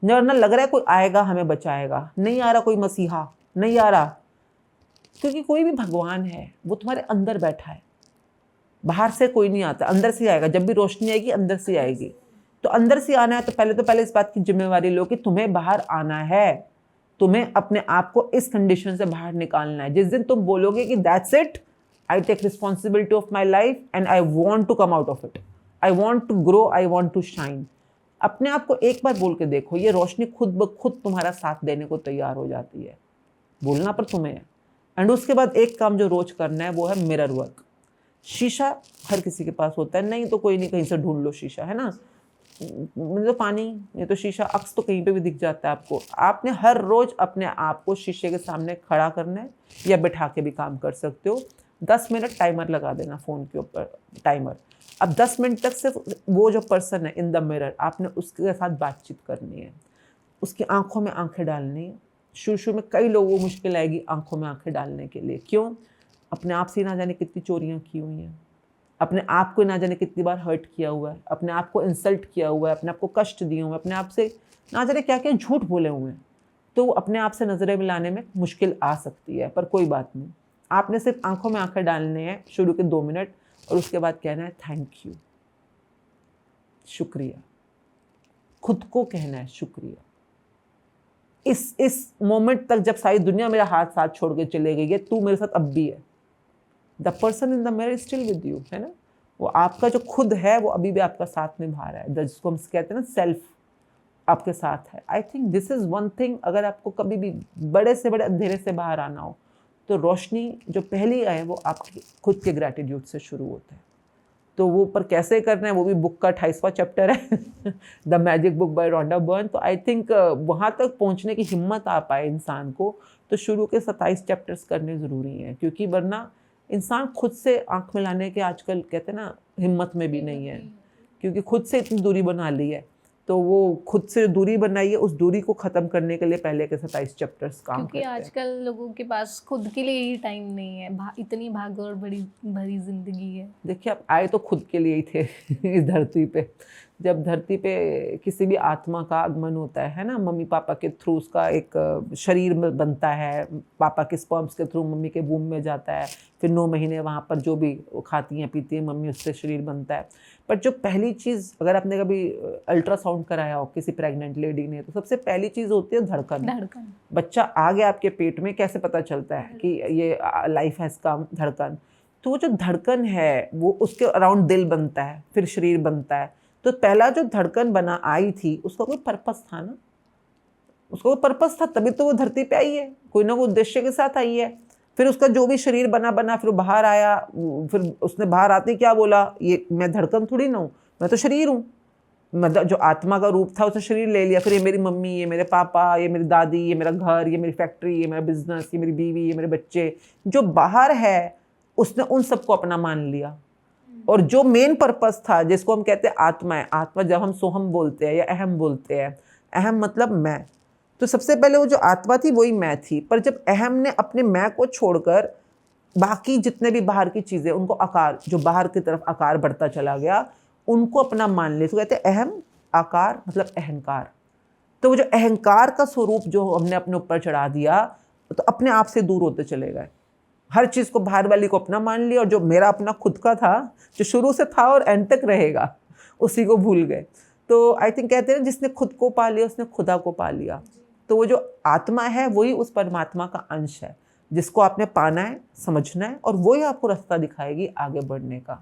S1: ना लग रहा है कोई आएगा हमें बचाएगा, नहीं आ रहा कोई मसीहा, नहीं आ रहा, क्योंकि कोई भी भगवान है वो तुम्हारे अंदर बैठा है, बाहर से कोई नहीं आता, अंदर से आएगा। जब भी रोशनी आएगी अंदर से आएगी, तो अंदर से आना है तो पहले इस बात की जिम्मेवारी लो कि तुम्हें बाहर आना है, तुम्हें अपने आप को इस कंडीशन से बाहर निकालना है। जिस दिन तुम बोलोगे कि that's it, I take responsibility of my life and I want to come out of it, I want to grow, I want to shine, अपने आप को एक बार बोल के देखो, ये रोशनी खुद ब खुद तुम्हारा साथ देने को तैयार हो जाती है। बोलना पर तुम्हें है। एंड उसके बाद एक काम जो रोज करना है वो है मिरर वर्क। शीशा हर किसी के पास होता है, नहीं तो कोई नहीं कहीं से ढूंढ लो शीशा, है ना, मतलब पानी, ये तो शीशा, अक्स तो कहीं पे भी दिख जाता है आपको। आपने हर रोज अपने आप को शीशे के सामने खड़ा करना है, या बैठा के भी काम कर सकते हो। 10 मिनट टाइमर लगा देना फ़ोन के ऊपर, टाइमर। अब 10 मिनट तक सिर्फ वो जो पर्सन है इन द मिरर, आपने उसके साथ बातचीत करनी है, उसकी आंखों में आंखें डालनी है। शुरू में कई लोगों को मुश्किल आएगी आंखों में आंखें डालने के लिए। क्यों? अपने आप से ना जाने कितनी चोरियां की हुई हैं, अपने आप को ना जाने कितनी बार हर्ट किया हुआ है, अपने आप को इंसल्ट किया हुआ है, अपने आप को कष्ट दिए हुए हैं, अपने आप से ना जाने क्या क्या झूठ बोले हुए हैं। तो अपने आप से नज़रें मिलाने में मुश्किल आ सकती है, पर कोई बात नहीं। आपने सिर्फ आंखों में आंखें डालने हैं शुरू के 2 मिनट, और उसके बाद कहना है थैंक यू, शुक्रिया। खुद को कहना है शुक्रिया। इस मोमेंट तक जब सारी दुनिया मेरा हाथ साथ छोड़ के चले गई है, तू मेरे साथ अब भी है। The person in the mirror is still with you, है ना। वो आपका जो खुद है वो अभी भी आपका साथ निभा रहा है, जिसको हम कहते हैं ना सेल्फ, आपके साथ है। I think this is one thing. अगर आपको कभी भी बड़े से बड़े अंधेरे से बाहर आना हो, तो रोशनी जो पहली आए वो आपके खुद के ग्रैटिट्यूड से शुरू होता है। तो वो पर कैसे करना है, वो भी बुक का 28वां चैप्टर है, the magic book by Rhonda Byrne. तो आई थिंक वहाँ तक पहुँचने की हिम्मत आ पाए इंसान को, तो शुरू के 27 चैप्टर्स करने ज़रूरी हैं, क्योंकि वरना इंसान खुद से आंख मिलाने के आजकल कहते हैं ना हिम्मत में भी नहीं है, क्योंकि खुद से इतनी दूरी बना ली है। तो वो खुद से जो दूरी बनाई है उस दूरी को ख़त्म करने के लिए पहले के 27 चैप्टर्स काम
S2: क्योंकि
S1: करते हैं।
S2: आजकल लोगों के पास खुद के लिए ही टाइम नहीं है, इतनी भागदौड़ बड़ी भरी जिंदगी है।
S1: देखिए, आप आए तो खुद के लिए ही थे इस धरती पे। जब धरती पे किसी भी आत्मा का आगमन होता है ना, मम्मी पापा के थ्रू उसका एक शरीर में बनता है, पापा के स्पर्म्स के थ्रू मम्मी के वूम में जाता है, फिर 9 महीने वहाँ पर जो भी वो खाती हैं पीती हैं मम्मी, उससे शरीर बनता है। पर जो पहली चीज़, अगर आपने कभी अल्ट्रासाउंड कराया हो किसी प्रेग्नेंट लेडी ने, तो सबसे पहली चीज़ होती है धड़कन। बच्चा आ गया आपके पेट में, कैसे पता चलता है कि ये लाइफ हैज़ कम? धड़कन। तो वो जो धड़कन है वो उसके अराउंड दिल बनता है, फिर शरीर बनता है। तो पहला जो धड़कन बना आई थी उसका कोई पर्पस था ना, उसका कोई पर्पस था, तभी तो वो धरती पे आई है, कोई ना कोई उद्देश्य के साथ आई है। फिर उसका जो भी शरीर बना फिर वो बाहर आया, फिर उसने बाहर आते क्या बोला, ये मैं धड़कन थोड़ी ना हूँ, मैं तो शरीर हूँ। मतलब जो आत्मा का रूप था उसने शरीर ले लिया। फिर ये मेरी मम्मी, ये मेरे पापा, ये मेरी दादी, ये मेरा घर, ये मेरी फैक्ट्री, ये मेरा बिजनेस, ये मेरी बीवी, ये मेरे बच्चे, जो बाहर है उसने उन सबको अपना मान लिया। और जो मेन पर्पस था, जिसको हम कहते हैं आत्मा है, आत्मा जब हम सोहम बोलते हैं या अहम बोलते हैं, अहम मतलब मैं, तो सबसे पहले वो जो आत्मा थी वही मैं थी। पर जब अहम ने अपने मैं को छोड़कर बाकी जितने भी बाहर की चीज़ें, उनको आकार, जो बाहर की तरफ आकार बढ़ता चला गया, उनको अपना मान लिया। तो कहते हैं अहम, आकार मतलब अहंकार। तो वो जो अहंकार का स्वरूप जो हमने अपने ऊपर चढ़ा दिया, तो अपने आप से दूर होते चले गए। हर चीज़ को बाहर वाली को अपना मान लिया, और जो मेरा अपना खुद का था, जो शुरू से था और एंड तक रहेगा, उसी को भूल गए। तो आई थिंक कहते हैं जिसने खुद को पा लिया उसने खुदा को पा लिया। तो वो जो आत्मा है वही उस परमात्मा का अंश है, जिसको आपने पाना है, समझना है, और वही आपको रास्ता दिखाएगी आगे बढ़ने का।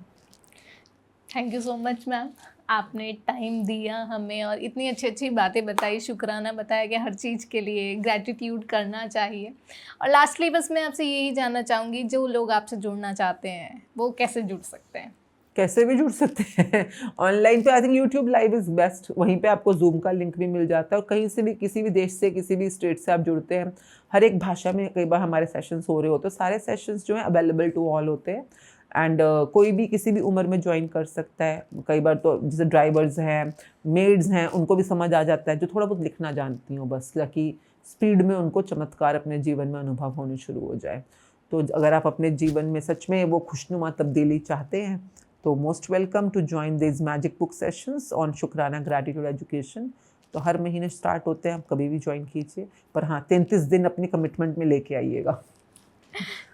S2: Thank you so much ma'am, आपने टाइम दिया हमें और इतनी अच्छी अच्छी बातें बताई, शुक्राना बताया कि हर चीज़ के लिए ग्रैटिट्यूड करना चाहिए। और लास्टली बस मैं आपसे यही जानना चाहूँगी, जो लोग आपसे जुड़ना चाहते हैं वो कैसे जुड़ सकते हैं?
S1: कैसे भी जुड़ सकते हैं ऑनलाइन पे। I think YouTube live is best, वहीं पे आपको जूम का लिंक भी मिल जाता है, और कहीं से भी, किसी भी देश से, किसी भी स्टेट से आप जुड़ते हैं। हर एक भाषा में कई बार हमारे सेशंस हो रहे होते हैं, सारे सेशंस जो हैं अवेलेबल टू ऑल होते हैं। एंड कोई भी किसी भी उम्र में ज्वाइन कर सकता है। कई बार तो जैसे ड्राइवर्स हैं, मेड्स हैं, उनको भी समझ आ जाता है, जो थोड़ा बहुत लिखना जानती हूँ बस, ताकि स्पीड में उनको चमत्कार अपने जीवन में अनुभव होने शुरू हो जाए। तो अगर आप अपने जीवन में सच में वो खुशनुमा तब्दीली चाहते हैं, तो most welcome to join this magic book sessions on शुक्राना ग्रैटिट्यूड एजुकेशन। तो हर महीने स्टार्ट होते हैं, आप कभी भी ज्वाइन कीजिए, पर हाँ 33 दिन अपनी कमिटमेंट में लेके आइएगा।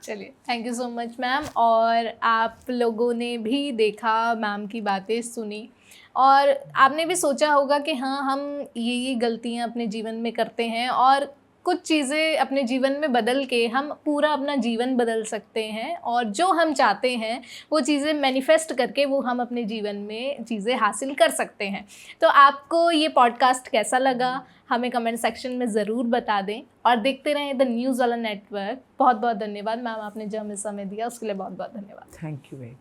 S2: चलिए, thank you so much ma'am. और आप लोगों ने भी देखा, मैम की बातें सुनी, और आपने भी सोचा होगा कि हाँ, हम ये गलतियाँ अपने जीवन में करते हैं, और कुछ चीज़ें अपने जीवन में बदल के हम पूरा अपना जीवन बदल सकते हैं, और जो हम चाहते हैं वो चीज़ें मैनिफेस्ट करके वो हम अपने जीवन में चीज़ें हासिल कर सकते हैं। तो आपको ये पॉडकास्ट कैसा लगा हमें कमेंट सेक्शन में ज़रूर बता दें, और देखते रहें द न्यूज़ वाला नेटवर्क। बहुत बहुत धन्यवाद मैम, आपने जो हमें समय दिया उसके लिए बहुत बहुत धन्यवाद।
S1: Thank you very